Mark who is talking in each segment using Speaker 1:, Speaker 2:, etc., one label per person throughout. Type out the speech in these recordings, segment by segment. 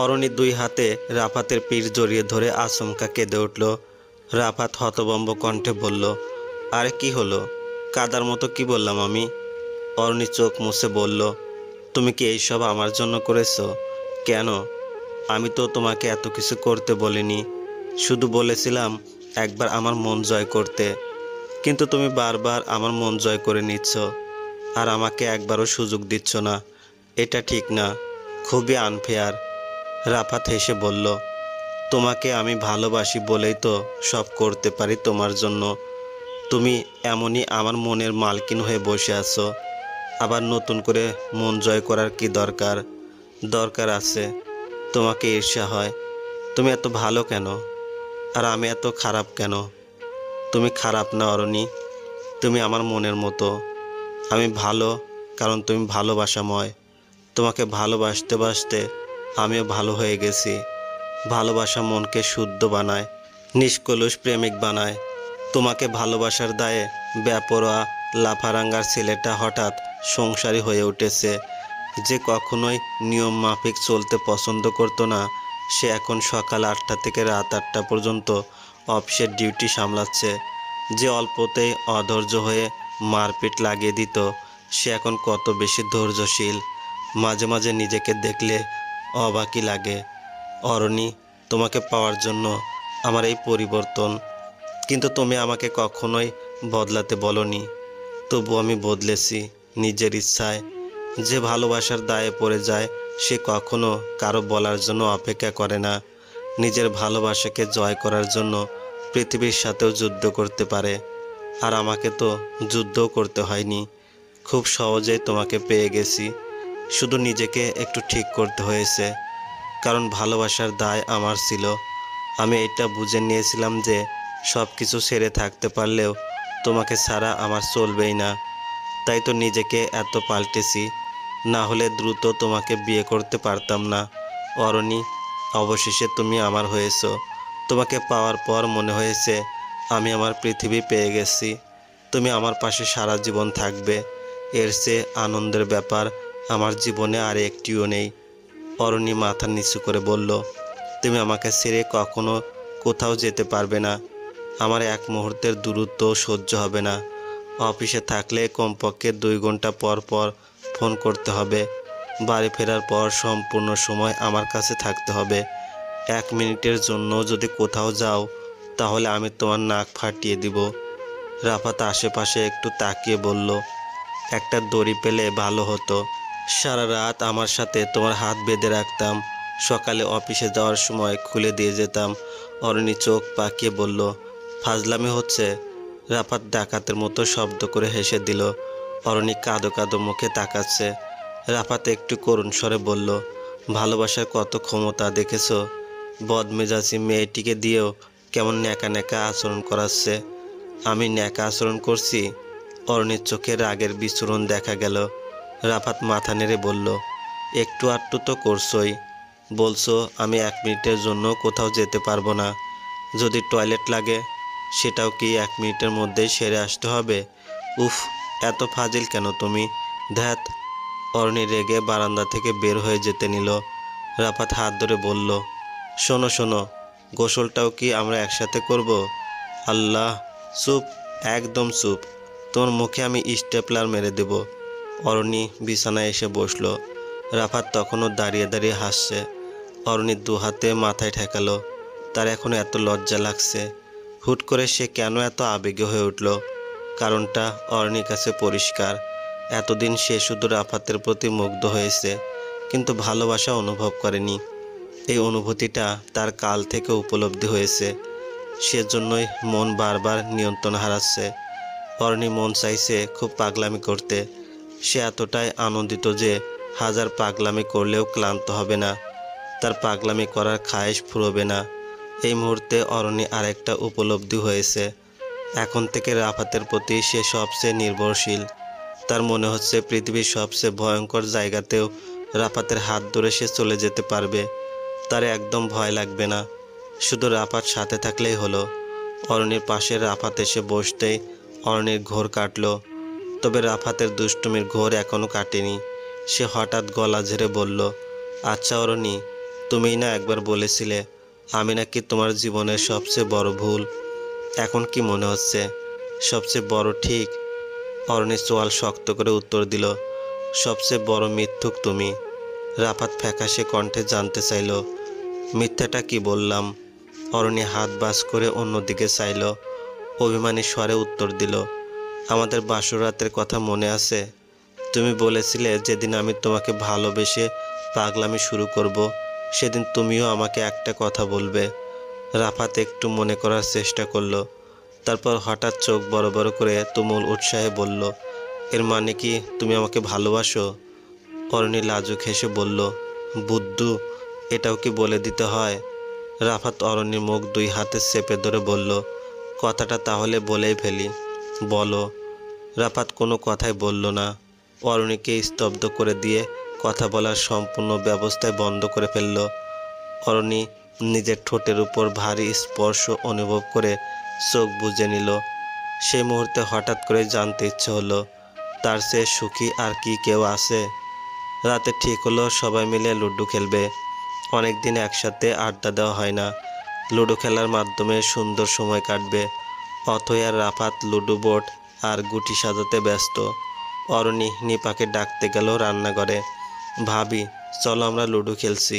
Speaker 1: অরণি দুই হাতে রাফাতের পিঠ জড়িয়ে ধরে আচমকা কেঁদে উঠল। রাফাত হতভম্ব কণ্ঠে বলল, আরে কি হলো? কাদার মতো কি বললাম আমি? অরণি চোখ মুছে বলল, তুমি কি এইসব আমার জন্য করেছো? কেন? আমি তো তোমাকে এত কিছু করতে বলিনি, শুধু বলেছিলাম একবার আমার মন জয় করতে। কিন্তু তুমি বারবার আমার মন জয় করে নিচ্ছ, আর আমাকে একবারও সুযোগ দিচ্ছ না। এটা ঠিক না, খুবই আনফেয়ার। রাফাত হেসে বলল, তোমাকে আমি ভালোবাসি বলেই তো সব করতে পারি তোমার জন্য। তুমি এমনই আমার মনের মালকিন হয়ে বসে আছো। আবার নতুন করে মন জয় করার কি দরকার? দরকার আছে। তোমাকে ঈর্ষা হয়। তুমি এত ভালো কেন, আর আমি এত খারাপ কেন? তুমি খারাপ না অরণি, তুমি আমার মনের মতো। আমি ভালো কারণ তুমি ভালোবাসাময়। তোমাকে ভালোবাসতে বাসতে আমিও ভালো হয়ে গেছি। ভালোবাসা মনকে শুদ্ধ বানায়, নিষ্কলুষ প্রেমিক বানায়। তোমাকে ভালোবাসার দায়ে বেপরোয়া লাফারাঙ্গার ছেলেটা হঠাৎ সংসারী হয়ে উঠেছে। যে কখনোই নিয়ম মাফিক চলতে পছন্দ করতো না, সে এখন সকাল 8টা থেকে রাত 8টা পর্যন্ত অফিসের ডিউটি সামলাচ্ছে। যে অল্পতেই অধৈর্য হয়ে মারপিট লাগিয়ে দিত, সে এখন কত বেশি ধৈর্যশীল। মাঝে মাঝে নিজেকে দেখলে অবাকই লাগে। অরণি, তোমাকে পাওয়ার জন্য আমার এই পরিবর্তন। কিন্তু তুমি আমাকে কখনোই বদলাতে বলনি, তবু আমি বদলেছি নিজের ইচ্ছায়। যে ভালোবাসার দায়ে পড়ে যায়, সে কখনো কারো বলার জন্য অপেক্ষা করে না। নিজের ভালোবাসাকে জয় করার জন্য পৃথিবীর সাথেও যুদ্ধ করতে পারে। আর আমাকে তো যুদ্ধও করতে হয়নি, খুব সহজেই তোমাকে পেয়ে গেছি। শুধু নিজেকে একটু ঠিক করতে হয়েছে, কারণ ভালোবাসার দায় আমার ছিল। আমি এটা বুঝে নিয়েছিলাম যে সব কিছু ছেড়ে থাকতে পারলেও তোমাকে ছাড়া আমার চলবেই না। তাই তো নিজেকে এত পাল্টেছি, না হলে দ্রুত তোমাকে বিয়ে করতে পারতাম না। অরণি, অবশেষে তুমি আমার হয়েছো। তোমাকে পাওয়ার পর মনে হয়েছে আমি আমার পৃথিবী পেয়ে গেছি। তুমি আমার পাশে সারা জীবন থাকবে, এর চেয়ে আনন্দের ব্যাপার আমার জীবনে আর একটিও নেই। অরণি মাথা নিচু করে বলল, তুমি আমাকে ছেড়ে কখনো কোথাও যেতে পারবে না। আমার এক মুহূর্তের দূরত্ব সহ্য হবে না। অফিসে থাকলে কমপক্ষে 2 ঘন্টা পর পর ফোন করতে হবে। বাড়ি ফেরার পর সম্পূর্ণ সময় আমার কাছে থাকতে হবে। 1 মিনিটের জন্য যদি কোথাও যাও, তাহলে আমি তোমার নাক ফাটিয়ে দিব। রাফাত আশেপাশে একটু তাকিয়ে বলল, একটা দড়ি পেলে ভালো হতো। সারা রাত আমার সাথে তোমার হাত বেঁধে রাখতাম, সকালে অফিসে যাওয়ার সময় খুলে দিয়ে যেতাম। অরণি চোখ পাকিয়ে বলল, ফাজলামি হচ্ছে? রাফাত ডাকাতের মতো শব্দ করে হেসে দিল। অরণি কাঁদো কাঁদো মুখে তাকাচ্ছে। রাফাত একটু করুণ স্বরে বলল, ভালোবাসার কত ক্ষমতা দেখেছো? বদমেজাজি মেয়েটিকে দিয়েও কেমন ন্যাকা ন্যাকা আচরণ করাচ্ছে। আমি ন্যাকা আচরণ করছি? অরণির চোখে রাগের বিচরণ দেখা গেল। রাফাত মাথা নেড়ে বলল, একটু আধটু তো করছোই। বলছো আমি 1 মিনিটের জন্য কোথাও যেতে পারবো না। যদি টয়লেট লাগে, সেটাও কি 1 মিনিটের মধ্যেই সেরে আসতে হবে? উফ, এত ফাজিল কেন তুমি? ধ্যাত। অরণি রেগে বারান্দা থেকে বের হয়ে যেতে নিল। রাফাত হাত ধরে বলল, শোনো শোনো, গোসলটাও কি আমরা একসাথে করব? আল্লাহ, চুপ, একদম চুপ। তোর মুখে আমি স্টেপলার মেরে দেব। অরণি বিছানায় এসে বসল। রাফাত তখনও দাঁড়িয়ে দাঁড়িয়ে হাসছে। অরণি 2 হাতে মাথায় ঠেকালো। তার এখন এত লজ্জা লাগছে। হুট করে সে কেন এত আবেগী হয়ে উঠল? কারণটা অরণির কাছে পরিষ্কার। এতদিন সে শুধু রাফাতের প্রতি মুগ্ধ হয়েছে, কিন্তু ভালোবাসা অনুভব করেনি। এই অনুভূতিটা তার কাল থেকে উপলব্ধি হয়েছে। সেজন্যই মন বারবার নিয়ন্ত্রণ হারাচ্ছে। অরণি মন চাইছে খুব পাগলামি করতে। সে এতটাই আনন্দিত যে হাজার পাগলামি করলেও ক্লান্ত হবে না, তার পাগলামি করার খায়েশ ফুরোবে না। এই মুহূর্তে অরণি আরেকটা উপলব্ধি হয়েছে। এখন থেকে রাফাতের প্রতি সে সবচেয়ে নির্ভরশীল। তার মনে হচ্ছে পৃথিবীর সবচেয়ে ভয়ঙ্কর জায়গাতেও রাফাতের হাত ধরে সে চলে যেতে পারবে। তার একদম ভয় লাগবে না, শুধু রাফাত সাথে থাকলেই হলো। অরণির পাশে রাফাত এসে বসতেই অরণির ঘোর কাটল। তবে রাফাতের দুষ্টুমির ঘোর এখনও কাটেনি। সে হঠাৎ গলা ঝেড়ে বলল, আচ্ছা অরণি, তুমিই না একবার বলেছিলে আমি নাকি তোমার জীবনের সবচেয়ে বড় ভুল। এখন কি মনে হচ্ছে সবচেয়ে বড় ঠিক? অরণি চোয়াল শক্ত করে উত্তর দিল, সবচেয়ে বড় মিথ্যুক তুমি। রাফাত ফ্যাকাশে কণ্ঠে জানতে চাইল, মিথ্যাটা কি বললাম? অরণি হাত বাস করে অন্যদিকে চাইল, অভিমানী স্বরে উত্তর দিল, আমাদের বাসরাতের কথা মনে আছে? তুমি বলেছিলে যেদিন আমি তোমাকে ভালোবেসে পাগলামি শুরু করব সেদিন তুমিও আমাকে একটা কথা বলবে। রাফাত একটু মনে করার চেষ্টা করলো, তারপর হঠাৎ চোখ বড় বড় করে তুমুল উৎসাহে বলল, এর মানে কি তুমি আমাকে ভালোবাসো? অরণি লাজুক হেসে বলল, বুদ্ধু, এটাও কি বলে দিতে হয়? রাফাত অরণির মুখ দুই হাতে চেপে ধরে বলল, কথাটা তাহলে বলেই ফেলি, বলো। রাফাত কোনো কথাই বলল না। অরণিকে স্তব্ধ করে দিয়ে কথা বলার সম্পূর্ণ ব্যবস্থায় বন্ধ করে ফেলল। অরণি নিজের ঠোঁটের উপর ভারী স্পর্শ অনুভব করে চোখ বুজে নিল। সেই মুহূর্তে হঠাৎ করে জানতে ইচ্ছে হলো, তার চেয়ে সুখী আর কি কেউ আছে? রাতে ঠিক হলো সবাই মিলে লুডো খেলবে। অনেক দিন একসাথে আড্ডা দেওয়া হয় না। লুডো খেলার মাধ্যমে সুন্দর সময় কাটবে। অথই আর রাফাত লুডো বোর্ড আর গুটি সাজাতে ব্যস্ত। অরণি নিপাকে ডাকতে গেল রান্নাঘরে, ভাবি চলো আমরা লুডো খেলছি।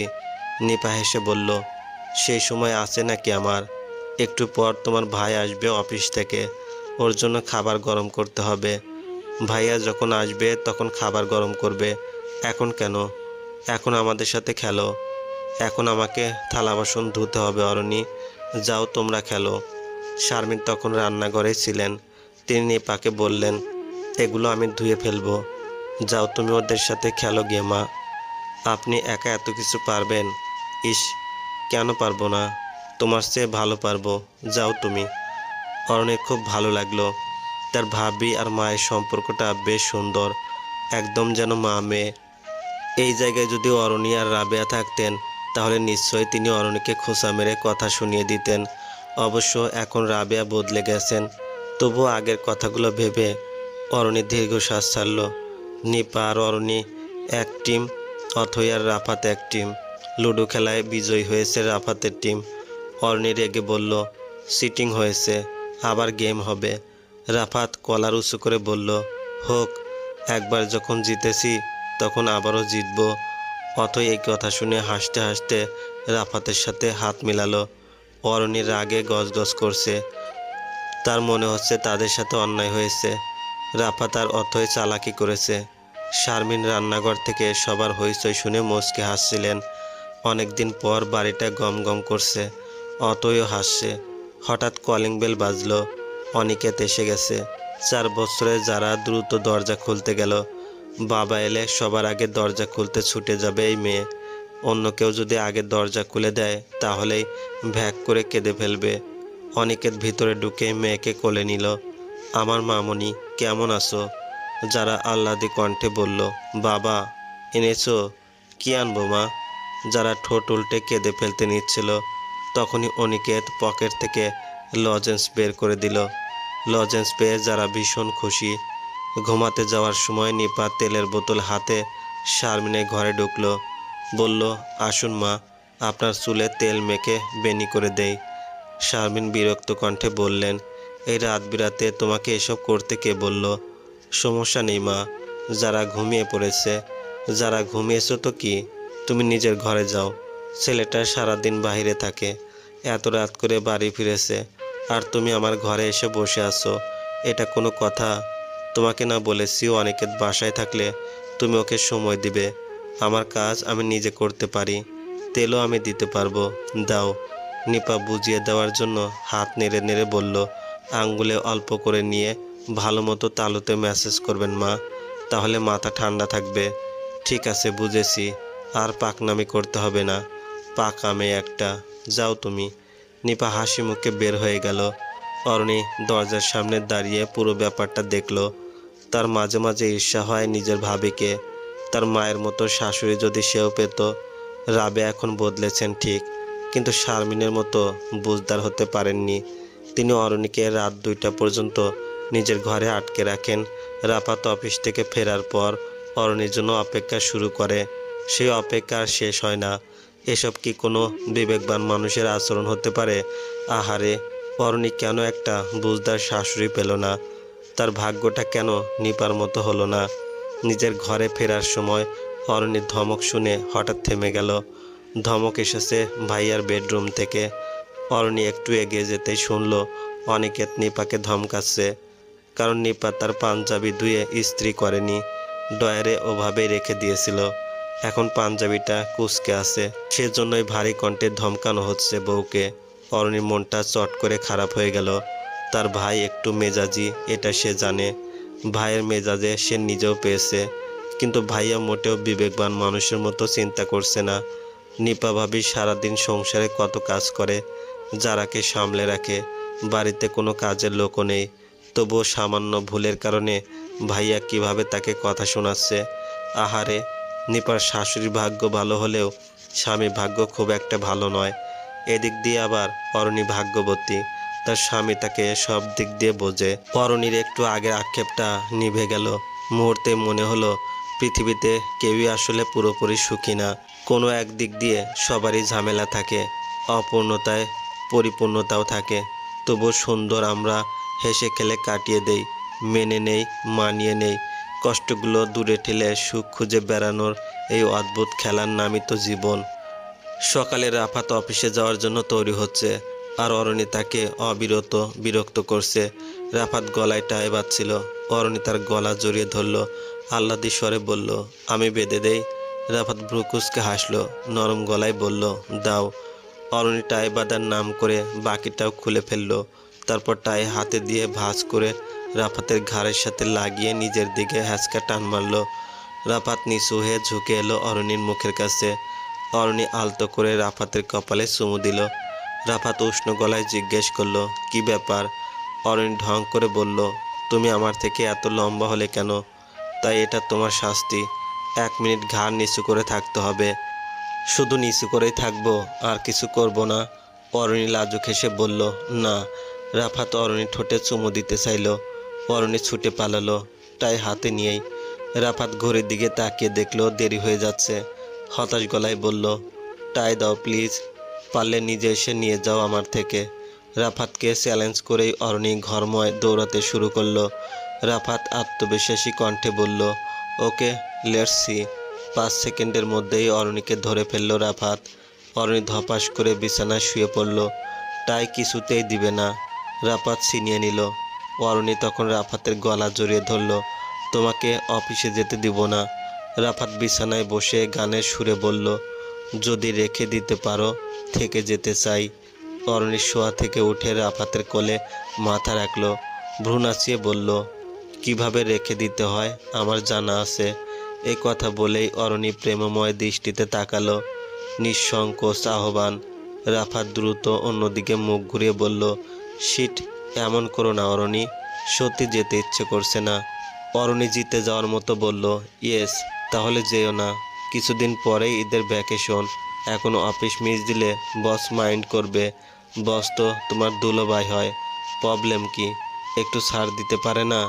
Speaker 1: নিপা হেসে বলল, সেই সময় আছে নাকি আমার? একটু পর তোমার ভাই আসবে অফিস থেকে, ওর জন্য খাবার গরম করতে হবে। ভাইয়া যখন আসবে তখন খাবার গরম করবে, এখন কেন? এখন আমাদের সাথে খেলো। এখন আমাকে থালা বাসন ধুতে হবে অরণি, যাও তোমরা খেলো। শারমিন তখন রান্নাঘরে ছিলেন। তিনি নিপাকে বললেন, এগুলো আমি ধুয়ে ফেলবো, যাও তুমি ওদের সাথে খেলো গিয়ে মা। আপনি একা এত কিছু পারবেন? ইস, কেন পারবো না, তোমার চেয়ে ভালো পারবো, যাও তুমি। অরণির খুব ভালো লাগলো। তার ভাবি আর মায়ের সম্পর্কটা বেশ সুন্দর, একদম যেন মা মেয়ে। এই জায়গায় যদি অরণি আর রাবেয়া থাকতেন তাহলে নিশ্চয়ই তিনি অরণিকে খোঁচা মেরে কথা শুনিয়ে দিতেন। অবশ্য এখন রাবেয়া বদলে গেছেন, তবুও আগের কথাগুলো ভেবে অরণি দীর্ঘশ্বাস ছাড়ল। নিপা আর অরণি এক টিম, অথই আর রাফাত এক টিম। লুডো খেলায় বিজয়ী হয়েছে রাফাতের টিম। অরণি রেগে বলল, সিটিং হয়েছে, আবার গেম হবে। রাফাত কলার উঁচু করে বলল, হোক, একবার যখন জিতেছি তখন আবারও জিতব। অথই এই কথা শুনে হাসতে হাসতে রাফাতের সাথে হাত মিলালো। অরণির রাগে গজগজ করছে, তার মনে হচ্ছে তাদের সাথে অন্যায় হয়েছে। রাফাত আর অথই চালাকি করেছে। শারমিন রান্নাঘর থেকে সবার হইচই শুনে মুচকে হাসছিলেন। অনেকদিন পর বাড়িটা গম গম করছে, অথইও হাসছে। হঠাৎ কলিং বেল বাজলো, অনিকেত এসে গেছে। 4 বছরে যারা দ্রুত দরজা খুলতে গেল। বাবা এলে সবার আগে দরজা খুলতে ছুটে যাবে এই মেয়ে। অন্য কেউ যদি আগে দরজা খুলে দেয় তাহলেই ভ্যাক করে কেঁদে ফেলবে। অনিকেত ভিতরে ঢুকে মেয়েকে কোলে নিল। আমার মামনি, কেমন আছো? যারা আহ্লাদী কণ্ঠে বলল, বাবা এনেছো? কি আনবো মা? যারা ঠোঁট উল্টে কেঁদে ফেলতে নিচ্ছিল। তখনই অনিকেত পকেট থেকে লজেন্স বের করে দিল। লজেন্স পেয়ে যারা ভীষণ খুশি। ঘুমাতে যাওয়ার সময় নিপা তেলের বোতল হাতে শারমিনের ঘরে ঢুকলো। বলল, আসুন মা, আপনার চুলে তেল মেখে বেনি করে দেই। শারমিন বিরক্ত কণ্ঠে বললেন, এই রাত বিরাতে তোমাকে এসব করতে কে বলল? সমস্যা নেই মা, যারা ঘুমিয়ে পড়েছে। যারা ঘুমিয়েছো তো কি, তুমি নিজের ঘরে যাও। ছেলেটা সারাদিন বাইরে থাকে, এত রাত করে বাড়ি ফিরেছে, আর তুমি আমার ঘরে এসে বসে আছো, এটা কোনো কথা? তোমাকে না বলেছি অনিকেত বাসায় থাকলে তুমি ওকে সময় দিবে? আমার কাজ আমি নিজে করতে পারি, তেলও আমি দিতে পারবো, দাও। নিপা বুঝিয়ে দেওয়ার জন্য হাত নেড়ে নেড়ে বলল, আঙ্গুলে অল্প করে নিয়ে ভালো মতো তালুতে ম্যাসেজ করবেন মা, তাহলে মাথা ঠান্ডা থাকবে। ঠিক আছে, বুঝেছি, আর পাকনামি করতে হবে না, পাকা মেয়ে একটা, যাও তুমি। নিপা হাসি মুখে বের হয়ে গেল। অরণি দরজার সামনে দাঁড়িয়ে পুরো ব্যাপারটা দেখল। তার মাঝে মাঝে ঈর্ষা হয় নিজের ভাবিকে। তার মায়ের মতো শাশুড়ি যদি সেও পেত। রাবে এখন বদলেছেন ঠিক, কিন্তু শারমিনের মতো বুঝদার হতে পারেননি। তিনি অরণিকে রাত 2টা পর্যন্ত নিজের ঘরে আটকে রাখেন। রাফাত অফিস থেকে ফেরার পর অরণির জন্য অপেক্ষা শুরু করে। সেই অপেক্ষা আর শেষ হয় না। এসব কি কোনো বিবেকবান মানুষের আচরণ হতে পারে? আহারে, অরণি কেন একটা বুঝদার শাশুড়ি পেল না? তার ভাগ্যটা কেন নিপার মতো হলো না? নিজের ঘরে ফেরার সময় অরণির ধমক শুনে হঠাৎ থেমে গেল। ধমক এসেছে ভাইয়ার বেডরুম থেকে। অরণি একটু এগিয়ে যেতেই শুনল অনিকেত নিপাকে ধমকাচ্ছে, কারণ নিপা তার পাঞ্জাবি ধুয়ে ইস্ত্রি করেনি, ডয়ারে ওভাবেই রেখে দিয়েছিল। এখন পাঞ্জাবিটা কুঁচকে আছে, সেজন্যই ভারী কণ্ঠে ধমকানো হচ্ছে বউকে। অরণির মনটা চট করে খারাপ হয়ে গেল। তার ভাই একটু মেজাজি, এটা সে জানে। ভাইয়ের মেজাজে সে নিজেও পেয়েছে, কিন্তু ভাইয়া মোটেও বিবেকবান মানুষের মতো চিন্তা করছে না। নিপা ভাবি সারাদিন সংসারে কত কাজ করে, যারাকে সামলে রাখে, বাড়িতে কোনো কাজের লোকও নেই, তবুও সামান্য ভুলের কারণে ভাইয়া কিভাবে তাকে কথা শোনাচ্ছে। আহারে, নিপার শাশুড়ির ভাগ্য ভালো হলেও স্বামী ভাগ্য খুব একটা ভালো নয়। এদিক দিয়ে আবার অরণি ভাগ্যবতী, তার স্বামী তাকে সব দিক দিয়ে বোঝে। অরণির একটু আগের আক্ষেপটা নিভে গেল। মুহূর্তে মনে হলো পৃথিবীতে কেউই আসলে পুরোপুরি সুখী না। কোনো এক দিক দিয়ে সবারই ঝামেলা থাকে, অপূর্ণতায় পরিপূর্ণতাও থাকে। তবু সুন্দর আমরা হেসে খেলে কাটিয়ে দেই, মেনে নেই, মানিয়ে নেই। কষ্টগুলো দূরে ঠেলে সুখ খুঁজে বেড়ানোর এই অদ্ভুত খেলার নামই তো জীবন। সকালে রাফাত অফিসে যাওয়ার জন্য তৈরি হচ্ছে, আর অরণি তাকে অবিরত বিরক্ত করছে। রাফাত গলায় টাই বাঁধছিল। অরণি তার গলা জড়িয়ে ধরল, আহ্লাদি স্বরে বলল, আমি বেঁধে দেই? রাফাত ভ্রুকুচকে হাসল, নরম গলায় বলল, দাও। অরণি টাই বাঁধার নাম করে বাকিটাও খুলে ফেলল। তারপর টাই হাতে দিয়ে ভাঁজ করে রাফাতের ঘাড়ের সাথে লাগিয়ে নিজের দিকে হ্যাঁচকা টান মারল। রাফাত নিচু হয়ে ঝুঁকে এলো অরণির মুখের কাছে। অরণি আলতো করে রাফাতের কপালে চুমু দিল। রাফাত উষ্ণ গলায় জিজ্ঞেস করলো, কি ব্যাপার? অরণি ঢং করে বলল, তুমি আমার থেকে এত লম্বা হলে কেন? তাই এটা তোমার শাস্তি। 1 মিনিট ঘাড় নিচু করে থাকতে হবে। শুধু নিচু করেই থাকবো, আর কিছু করব না? অরণি লাজুক হেসে বলল, না। রাফাত অরণি ঠোঁটে চুমু দিতে চাইল। অরণি ছুটে পালালো, টাই হাতে নিয়েই। রাফাত ঘড়ির দিকে তাকিয়ে দেখলো দেরি হয়ে যাচ্ছে। হতাশ গলায় বলল, টাই দাও প্লিজ, পারলে নিজে এসে নিয়ে যাও আমার থেকে। রাফাতকে চ্যালেঞ্জ করেই অরণি ঘরময় দৌড়াতে শুরু করলো। রাফাত আত্মবিশ্বাসী কণ্ঠে বলল, ওকে, লেটস সি। 5 সেকেন্ডের মধ্যেই অরণিকে ধরে ফেলল রাফাত। অরণি ধপাস করে বিছানায় শুয়ে পড়ল। টাই কিছুতেই দিবে না। রাফাত ছিনিয়ে নিল। অরণি তখন রাফাতের গলা জড়িয়ে ধরল, তোমাকে অফিসে যেতে দিব না। রাফাত বিছানায় বসে গানের সুরে বলল, যদি রেখে দিতে পারো, থেকে যেতে চাই। অরণি শোয়া থেকে উঠে রাফাতের কোলে মাথা রাখল, ভ্রু নাচিয়ে বলল, কিভাবে রেখে দিতে হয় আমার জানা আছে। এই কথা বলেই অরণি প্রেমময় দৃষ্টিতে তাকালো, নিঃসংকোচ আহ্বান। রাফাত দ্রুত অন্যদিকে মুখ ঘুরিয়ে বলল, শিট, এমন করো না অরণি, সত্যি যেতে ইচ্ছে করছে না। অরণি জিতে যাওয়ার মতো বলল, ইয়েস। তাহলে যেও না, কিছুদিন পরেই ঈদের ভ্যাকেশন। এখনও অফিস মিস দিলে বস মাইন্ড করবে। বস তো তোমার দুলোভাই হয়, প্রবলেম কি? একটু ছাড় দিতে পারে না?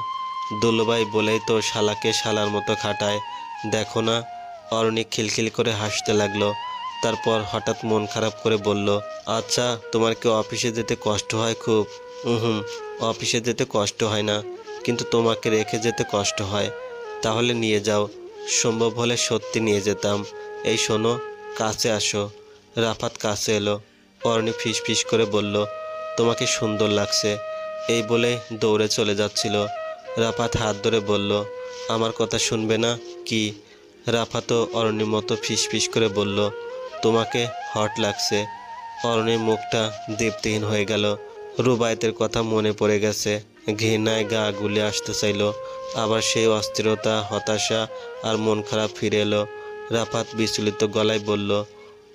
Speaker 1: দুলোভাই বলেই তো শালাকে শালার মতো খাটায়, দেখো না? অরণি খিলখিল করে হাসতে লাগলো। তারপর হঠাৎ মন খারাপ করে বলল, আচ্ছা, তোমার কি অফিসে যেতে কষ্ট হয় খুব? হুম, অফিসে যেতে কষ্ট হয় না, কিন্তু তোমাকে রেখে যেতে কষ্ট হয়। তাহলে নিয়ে যাও, সম্ভব হলে সত্যি নিয়ে যেতাম। এই শোনো, কাছে আসো। রাফাত কাছে এলো। অরণি ফিস ফিস করে বলল, তোমাকে সুন্দর লাগছে। এই বলে দৌড়ে চলে যাচ্ছিল। রাফাত হাত ধরে বলল, আমার কথা শুনবে না কি? রাফাতও অরণির মতো ফিস ফিস করে বলল, তোমাকে হট লাগছে। অরণির মুখটা দীপ্তিহীন হয়ে গেল। রুবায়েতের কথা মনে পড়ে গেছে। ঘৃণায় গা গুলে আসতে চাইল। আবার সেই অস্থিরতা, হতাশা আর মন খারাপ ফিরে এলো। রাফাত বিচলিত গলায় বলল,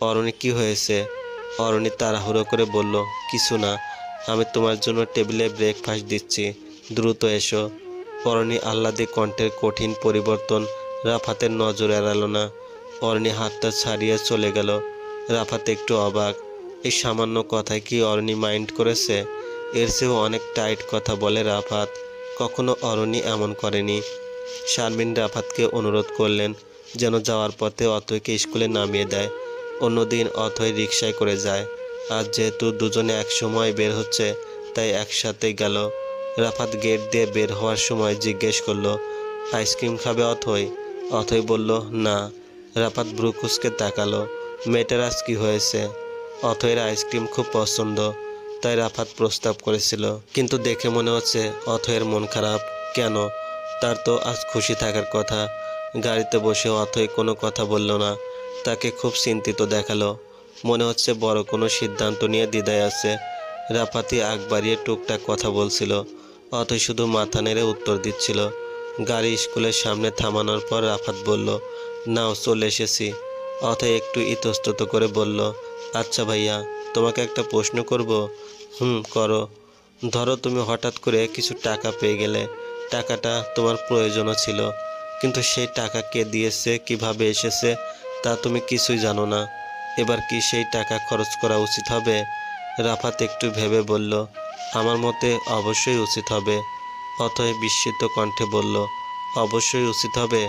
Speaker 1: অরণি কি হয়েছে? অরণি তাড়াহুড়ো করে বলল, কিছু না, আমি তোমার জন্য টেবিলে ব্রেকফাস্ট দিচ্ছি, দ্রুত এসো। অরণি আহ্লাদে কণ্ঠের কঠিন পরিবর্তন রাফাতের নজর এড়ালো না। অরণি হাতটা ছাড়িয়ে চলে গেল। রাফাত একটু অবাক, এই সামান্য কথায় কি অরণি মাইন্ড করেছে? এর চেয়েও অনেক টাইট কথা বলে রাফাত, কখনো অরণি এমন করেনি। শারমিন রাফাতকে অনুরোধ করলেন যেন যাওয়ার পথে অতইকে স্কুলে নামিয়ে দেয়। অন্যদিন অথই রিকশায় করে যায়। আজ যেহেতু দুজনে একসময় বের হচ্ছে তাই একসাথেই গেল। রাফাত গেট দিয়ে বের হওয়ার সময় জিজ্ঞেস করলো, আইসক্রিম খাবে অথই? অথই বলল না। রাফাত ব্রুকুসকে তাকালো, মেয়েটার আজ কি হয়েছে? অথয়ের আইসক্রিম খুব পছন্দ, তাই রাফাত প্রস্তাব করেছিল, কিন্তু দেখে মনে হচ্ছে অথয়ের মন খারাপ। কেন? তার তো আজ খুশি থাকার কথা। গাড়িতে বসে অথই কোনো কথা বলল না, তাকে খুব চিন্তিত দেখালো। মনে হচ্ছে বড় কোনো সিদ্ধান্ত নিয়ে দ্বিধায় আছে। রাফাতি আগ বাড়িয়ে টুকটাক কথা বলছিল, অথই শুধু মাথা নেড়ে উত্তর দিচ্ছিল। গাড়ি স্কুলের সামনে থামানোর পর রাফাত বলল, নাও চলে এসেছি। অথই একটু ইতস্তত করে বলল, আচ্ছা ভাইয়া, তোমাকে একটা প্রশ্ন করব? করো। ধরো তুমি হঠাৎ করে কিছু টাকা পেয়ে গেলে, টাকাটা তোমার প্রয়োজনও ছিল, কিন্তু সেই টাকা কে দিয়েছে, কিভাবে এসেছে তা তুমি কিছুই জানো না। এবার কি সেই টাকা খরচ করা উচিত হবে? রাফাত একটু ভেবে বলল, আমার মতে অবশ্যই উচিত হবে। অথই বিস্মিত কণ্ঠে বলল, অবশ্যই উচিত হবে?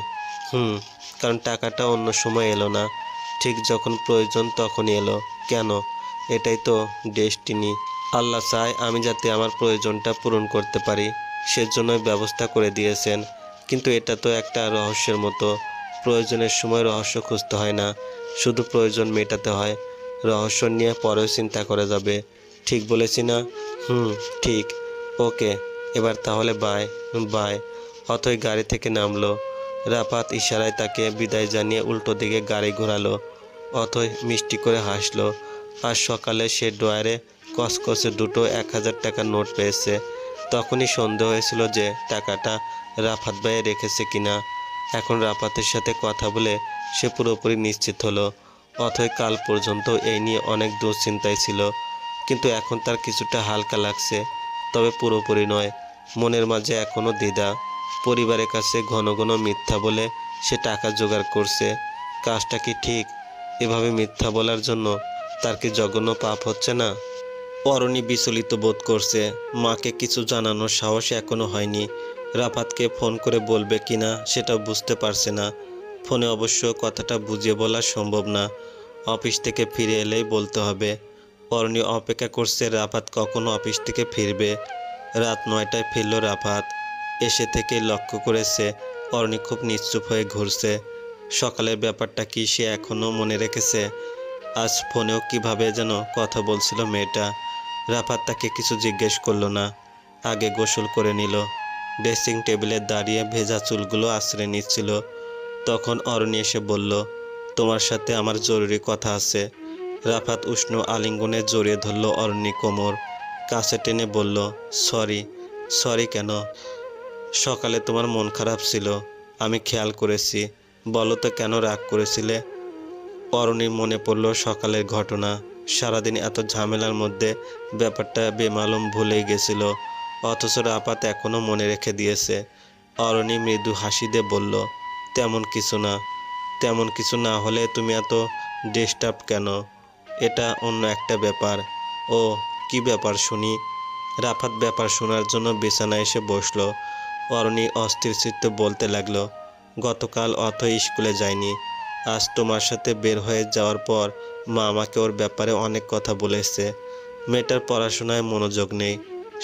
Speaker 1: কারণ টাকাটা অন্য সময় এলো না, ঠিক যখন প্রয়োজন তখনই এলো। কেন? এটাই তো ডেস্টিনি। আল্লাহ চায় আমি যাতে আমার প্রয়োজনটা পূরণ করতে পারি, সেজন্যই ব্যবস্থা করে দিয়েছেন। কিন্তু এটা তো একটা রহস্যের মতো। প্রয়োজনের সময় রহস্য খুঁজতে হয় না, শুধু প্রয়োজন মেটাতে হয়। রহস্য নিয়ে পরেও চিন্তা করা যাবে। ঠিক বলেছি না? ঠিক। ওকে, এবার তাহলে বাই। বাই। অথই গাড়ি থেকে নামলো। রাফাত ইশারায় তাকে বিদায় জানিয়ে উল্টো দিকে গাড়ি ঘোরালো। অথই মিষ্টি করে হাসলো। আজ সকালে সে ড্রয়ারে কসকসে দুটো 1000 টাকার নোট পেয়েছে। তখনই সন্দেহ হয়েছিল যে টাকাটা রাফাত ভাইয়ে রেখেছে কিনা। এখন রাফাতের সাথে কথা বলে সে পুরোপুরি নিশ্চিত হলো। অথই কাল পর্যন্ত এই নিয়ে অনেক দুশ্চিন্তায় ছিল, কিন্তু এখন তার কিছুটা হালকা লাগছে, তবে পুরোপুরি নয়। মনের মাঝে এখনও দ্বিধা। পরিবারের কাছে ঘন ঘন মিথ্যা বলে সে টাকা জোগাড় করছে। কাজটা কি ঠিক? এভাবে মিথ্যা বলার জন্য তার কি জঘন্য পাপ হচ্ছে না? অরণি বিচলিত বোধ করছে। মাকে কিছু জানানোর সাহস এখনো হয়নি। রাফাতকে ফোন করে বলবে কিনা সেটা বুঝতে পারছে না। ফোনে অবশ্য কথাটা বুঝিয়ে বলা সম্ভব না, অফিস থেকে ফিরে এলেই বলতে হবে। অরণি অপেক্ষা করছে রাফাত কখনো অফিস থেকে ফিরবে। রাত 9টায় ফিরল রাফাত। এসে থেকে লক্ষ্য করেছে অরণি খুব নিশ্চুপ হয়ে ঘুরছে। সকালের ব্যাপারটা কি সে এখনও মনে রেখেছে? আজ ফোনেও কিভাবে যেন কথা বলছিল মেয়েটা। রাফাত তাকে কিছু জিজ্ঞেস করলো না, আগে গোসল করে নিল। ড্রেসিং টেবিলে দাঁড়িয়ে ভেজা চুলগুলো আশ্রয় নিচ্ছিল। তখন অরণি এসে বলল, তোমার সাথে আমার জরুরি কথা আছে। রাফাত উষ্ণ আলিঙ্গনে জড়িয়ে ধরল অরণি কোমর, কাছে টেনে বলল, সরি। সরি কেন? সকালে তোমার মন খারাপ ছিল, আমি খেয়াল করেছি। বলো তো কেন রাগ করেছিলে? অরণির মনে পড়ল সকালের ঘটনা। সারাদিন এত ঝামেলার মধ্যে ব্যাপারটা বেমালুম ভুলেই গেছিল, অথচ রাফাত এখনও মনে রেখে দিয়েছে। অরণি মৃদু হাসি দিয়ে বলল, তেমন কিছু না। তেমন কিছু না হলে তুমি এত ডিস্টার্ব কেন? এটা অন্য একটা ব্যাপার। ও, কি ব্যাপার শুনি? রাফাত ব্যাপার শোনার জন্য বিছানায় এসে বসলো। অরণি অস্থির চিত্তে বলতে লাগলো, গতকাল অথই স্কুলে যায়নি। আজ তোমার সাথে বের হয়ে যাওয়ার পর মা আমাকে ওর ব্যাপারে অনেক কথা বলেছে। মেয়েটার পড়াশোনায় মনোযোগ নেই,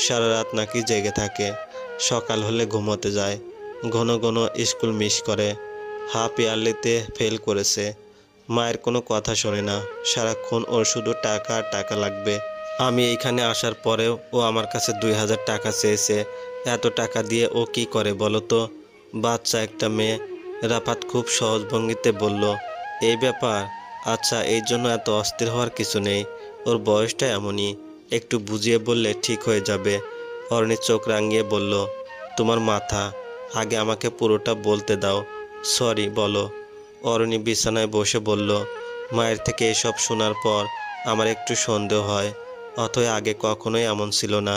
Speaker 1: সারা রাত নাকি জেগে থাকে, সকাল হলে ঘুমোতে যায়, ঘন ঘন স্কুল মিস করে, হাফ ইয়ারলিতে ফেল করেছে। মায়ের কোনো কথা শোনে না, সারাক্ষণ ওর শুধু টাকা আর টাকা লাগবে। আমি এইখানে আসার পরেও ও আমার কাছে 2000 টাকা চেয়েছে। এত টাকা দিয়ে ও কি করে বলো তো? বাচ্চা একটা মেয়ে। রাফাত খুব সহজ ভঙ্গিতে বলল, এই ব্যাপার? আচ্ছা, এই জন্য এত অস্থির হওয়ার কিছু নেই, ওর বয়সটা এমনই, একটু বুঝিয়ে বললে ঠিক হয়ে যাবে। অরণি চোখ রাঙিয়ে বলল, তোমার মাথা, আগে আমাকে পুরোটা বলতে দাও। সরি, বলো। অরণি বিছানায় বসে বলল, মায়ের থেকে এসব শোনার পর আমার একটু সন্দেহ হয়। অথই আগে কখনোই এমন ছিল না।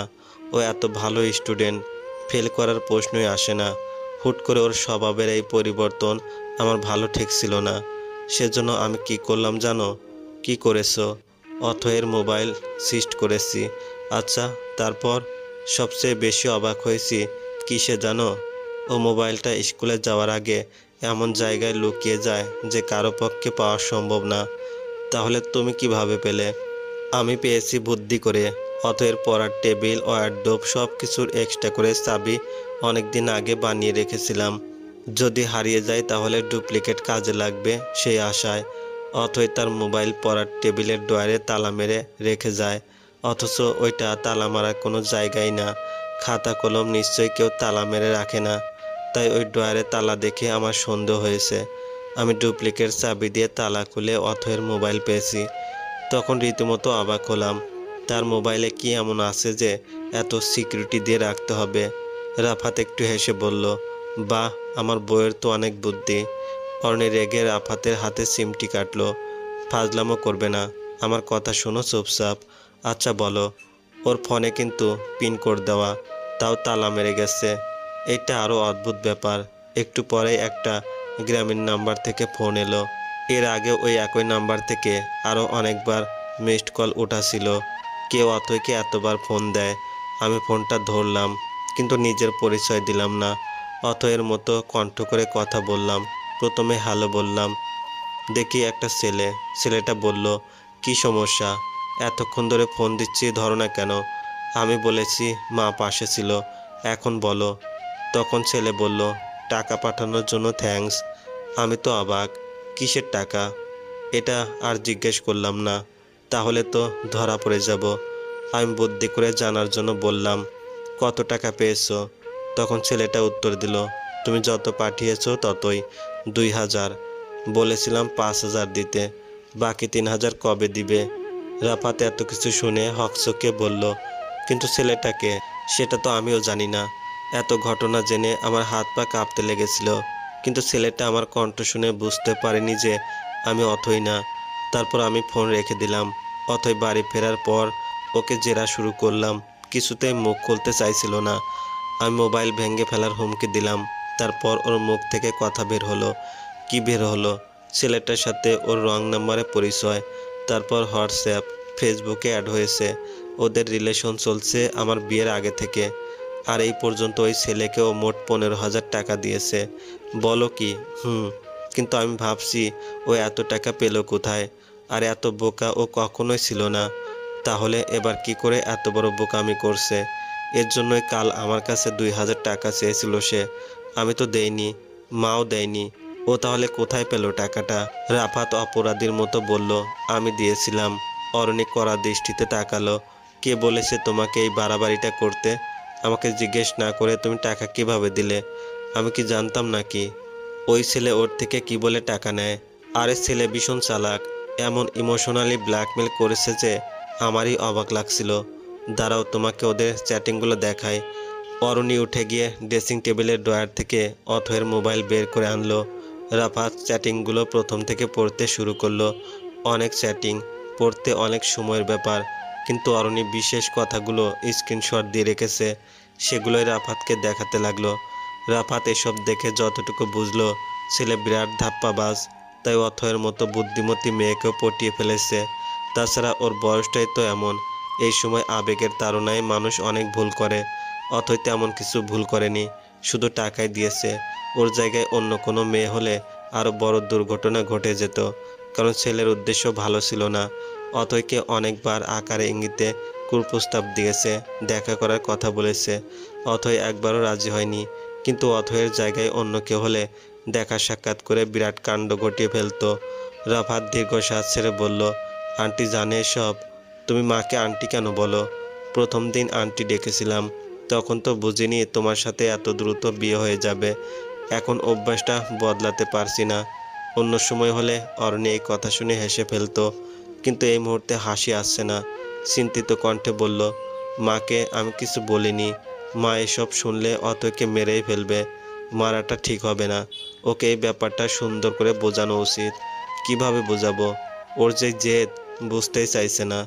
Speaker 1: ও এত ভালো স্টুডেন্ট, ফেল করার প্রশ্নই আসে না। হুট করে ওর স্বভাবের এই পরিবর্তন আমার ভালো ঠেকছিল না। সেজন্য আমি কি করলাম জানো? কি করেছো? অথয়ের মোবাইল সিস্ট করেছি। আচ্ছা, তারপর? সবচেয়ে বেশি অবাক হয়েছি কিসে জানো? ও মোবাইলটা স্কুলে যাওয়ার আগে এমন জায়গায় লুকিয়ে যায় যে কারো পক্ষে পাওয়া সম্ভব না। তাহলে তুমি কিভাবে পেলে? আমি পেয়েছি বুদ্ধি করে। অথয়ের পড়ার টেবিল, ওয়ারড্রোব সব কিছুর এক্সট্রা করে চাবি অনেক দিন আগে বানিয়ে রেখেছিলাম। যদি হারিয়ে যায় তাহলে ডুপ্লিকেট কাজে লাগবে সেই আশায়। অথয় তার মোবাইল পড়ার টেবিলের ড্রয়ারে তালা মেরে রেখে যায়, অথচ ওইটা তালা মারার কোনো জায়গাই না। খাতা কলম নিশ্চয়ই কেউ তালা মেরে রাখে না, তাই ওই ড্রয়ারে তালা দেখে আমার সন্দেহ হয়েছে। আমি ডুপ্লিকেট চাবি দিয়ে তালা খুলে অথয়ের মোবাইল পেয়েছি। তখন রীতিমতো অবাক হলাম। তার মোবাইলে কি এমন আছে যে এত সিকিউরিটি দিয়ে রাখতে হবে? রাফাত একটু হেসে বলল, বাহ, আমার বউয়ের তো অনেক বুদ্ধি। অর্ণি রেগে রাফাতের হাতে সিমটি কাটলো। ফাজলামো করবে না, আমার কথা শোনো চুপচাপ। আচ্ছা বলো। ওর ফোনে কিন্তু পিন কোড দেওয়া, তাও তালা মেরে গেছে। এটা আরও অদ্ভুত ব্যাপার। একটু পরে একটা গ্রামীণ নাম্বার থেকে ফোন এলো। এর আগে ওই একই নাম্বার থেকে আরও অনেকবার মিসড কল উঠাছিল। কেউ অথয়কে এতবার ফোন দেয়? আমি ফোনটা ধরলাম, কিন্তু নিজের পরিচয় দিলাম না। অথয়ের মতো কণ্ঠ করে কথা বললাম। প্রথমে হ্যালো বললাম। দেখি একটা ছেলে। ছেলেটা বলল, কি সমস্যা? এতক্ষণ ধরে ফোন দিচ্ছি, ধরো না কেন? আমি বলেছি মা পাশে ছিল, এখন বলো। তখন ছেলে বলল, টাকা পাঠানোর জন্য থ্যাঙ্কস। আমি তো অবাক, কিসের টাকা? এটা আর জিজ্ঞেস করলাম না, তাহলে তো ধরা পড়ে যাব। আমি বুদ্ধি করে জানার জন্য বললাম, কত টাকা পেয়েছো? তখন ছেলেটা উত্তর দিল, তুমি যত পাঠিয়েছো ততই, 2000। বলেছিলাম 5000 দিতে, বাকি 3000 কবে দিবে? রাফাত এত কিছু শুনে হকচকে বলল, কিন্তু ছেলেটাকে? সেটা তো আমিও জানি না। এত ঘটনা জেনে আমার হাত পা কাঁপতে লেগেছিল, কিন্তু ছেলেটা আমার কণ্ঠ শুনে বুঝতে পারেনি যে আমি অথই না। তারপর আমি ফোন রেখে দিলাম। অথই বাড়ি ফেরার পর ওকে জেরা শুরু করলাম, কিছুতেই মুখ খুলতে চাইছিল না। আমি মোবাইল ভেঙে ফেলার হুমকি দিলাম। তারপর ওর মুখ থেকে কথা বের হলো। কি বের হলো? ছেলেটার সাথে ওর রং নাম্বারে পরিচয়, তারপর হোয়াটসঅ্যাপ, ফেসবুকে অ্যাড হয়েছে। ওদের রিলেশন চলছে আমার বিয়ের আগে থেকে। আর এই পর্যন্ত ওই ছেলেকেও মোট 15,000 টাকা দিয়েছে। বলো কি? কিন্তু আমি ভাবছি ও এত টাকা পেল কোথায়? আর এত বোকা ও কখনোই ছিল না। তাহলে এবার কি করে এত বড় বোকামি করছে? এর জন্যই কাল আমার কাছে 2000 টাকা চেয়েছিল সে। আমি তো দেইনি, মাও দেয়নি। ও তাহলে কোথায় পেল টাকাটা? রাফাত অপরাধীর মতো বলল, আমি দিয়েছিলাম। অরণি কড়া দৃষ্টিতে তাকালো। কে বলেছে তোমাকে এই বাড়াবাড়িটা করতে? আমাকে জিজ্ঞেস না করে তুমি টাকা কিভাবে দিলে? আমি কি জানতাম নাকি ওই ছেলে ওর থেকে কি বলে টাকা নেয়? আরে ছেলে ভীষণ চালাক, এমন ইমোশনালি ব্ল্যাকমেল করেছে যে আমারই অবাক লাগছিল। দাঁড়াও, তোমাকে ওদের চ্যাটিংগুলো দেখায়। অরণি উঠে গিয়ে ড্রেসিং টেবিলের ড্রয়ার থেকে অথয়ের মোবাইল বের করে আনলো। রাফাত চ্যাটিংগুলো প্রথম থেকে পড়তে শুরু করলো। অনেক চ্যাটিং, পড়তে অনেক সময়ের ব্যাপার, কিন্তু অরণি বিশেষ কথাগুলো স্ক্রিনশট দিয়ে রেখেছে, সেগুলোই রাফাতকে দেখাতে লাগলো। রাফাত এসব দেখে যতটুকু বুঝলো ছেলে বিরাট ধাপ্পাবাজ, তাই অথয়ের মতো বুদ্ধিমতী মেয়েকেও পটিয়ে ফেলেছে। তাছাড়া ওর বয়সটাই তো এমন, এই সময় আবেগের তাড়নায় মানুষ অনেক ভুল করে। অথয় তেমন কিছু ভুল করেনি, শুধু টাকাই দিয়েছে। ওর জায়গায় অন্য কোনো মেয়ে হলে আরও বড় দুর্ঘটনা ঘটে যেত, কারণ ছেলের উদ্দেশ্য ভালো ছিল না। অথয়কে অনেকবার আকারে ইঙ্গিতে কুপ্রস্তাব দিয়েছে, দেখা করার কথা বলেছে। অথয় একবারও রাজি হয়নি, কিন্তু অথয়ের জায়গায় অন্য কেউ হলে দেখা সাক্ষাৎ করে বিরাট কাণ্ড ঘটিয়ে ফেলতো। রাফাত দীর্ঘশ্বাস ছেড়ে বলল, আন্টি জানে সব? তুমি মাকে আন্টি কেন বলো? প্রথম দিন আন্টি ডেকেছিলাম, তখন তো বুঝিনি তোমার সাথে এত দ্রুত বিয়ে হয়ে যাবে। এখন অভ্যাসটা বদলাতে পারছি না। অন্য সময় হলে অরণি এই কথা শুনে হেসে ফেলতো, কিন্তু এই মুহূর্তে হাসি আসছে না। চিন্তিত কণ্ঠে বলল, মাকে আমি কিছু বলিনি। মা এসব শুনলে অতকে মেরেই ফেলবে। মারাটা ঠিক হবে না। ওকে এই ব্যাপারটা সুন্দর করে বোঝানো উচিত। কিভাবে বোঝাবো? ওর যে জেদ, বুঝতেই চাইছে না।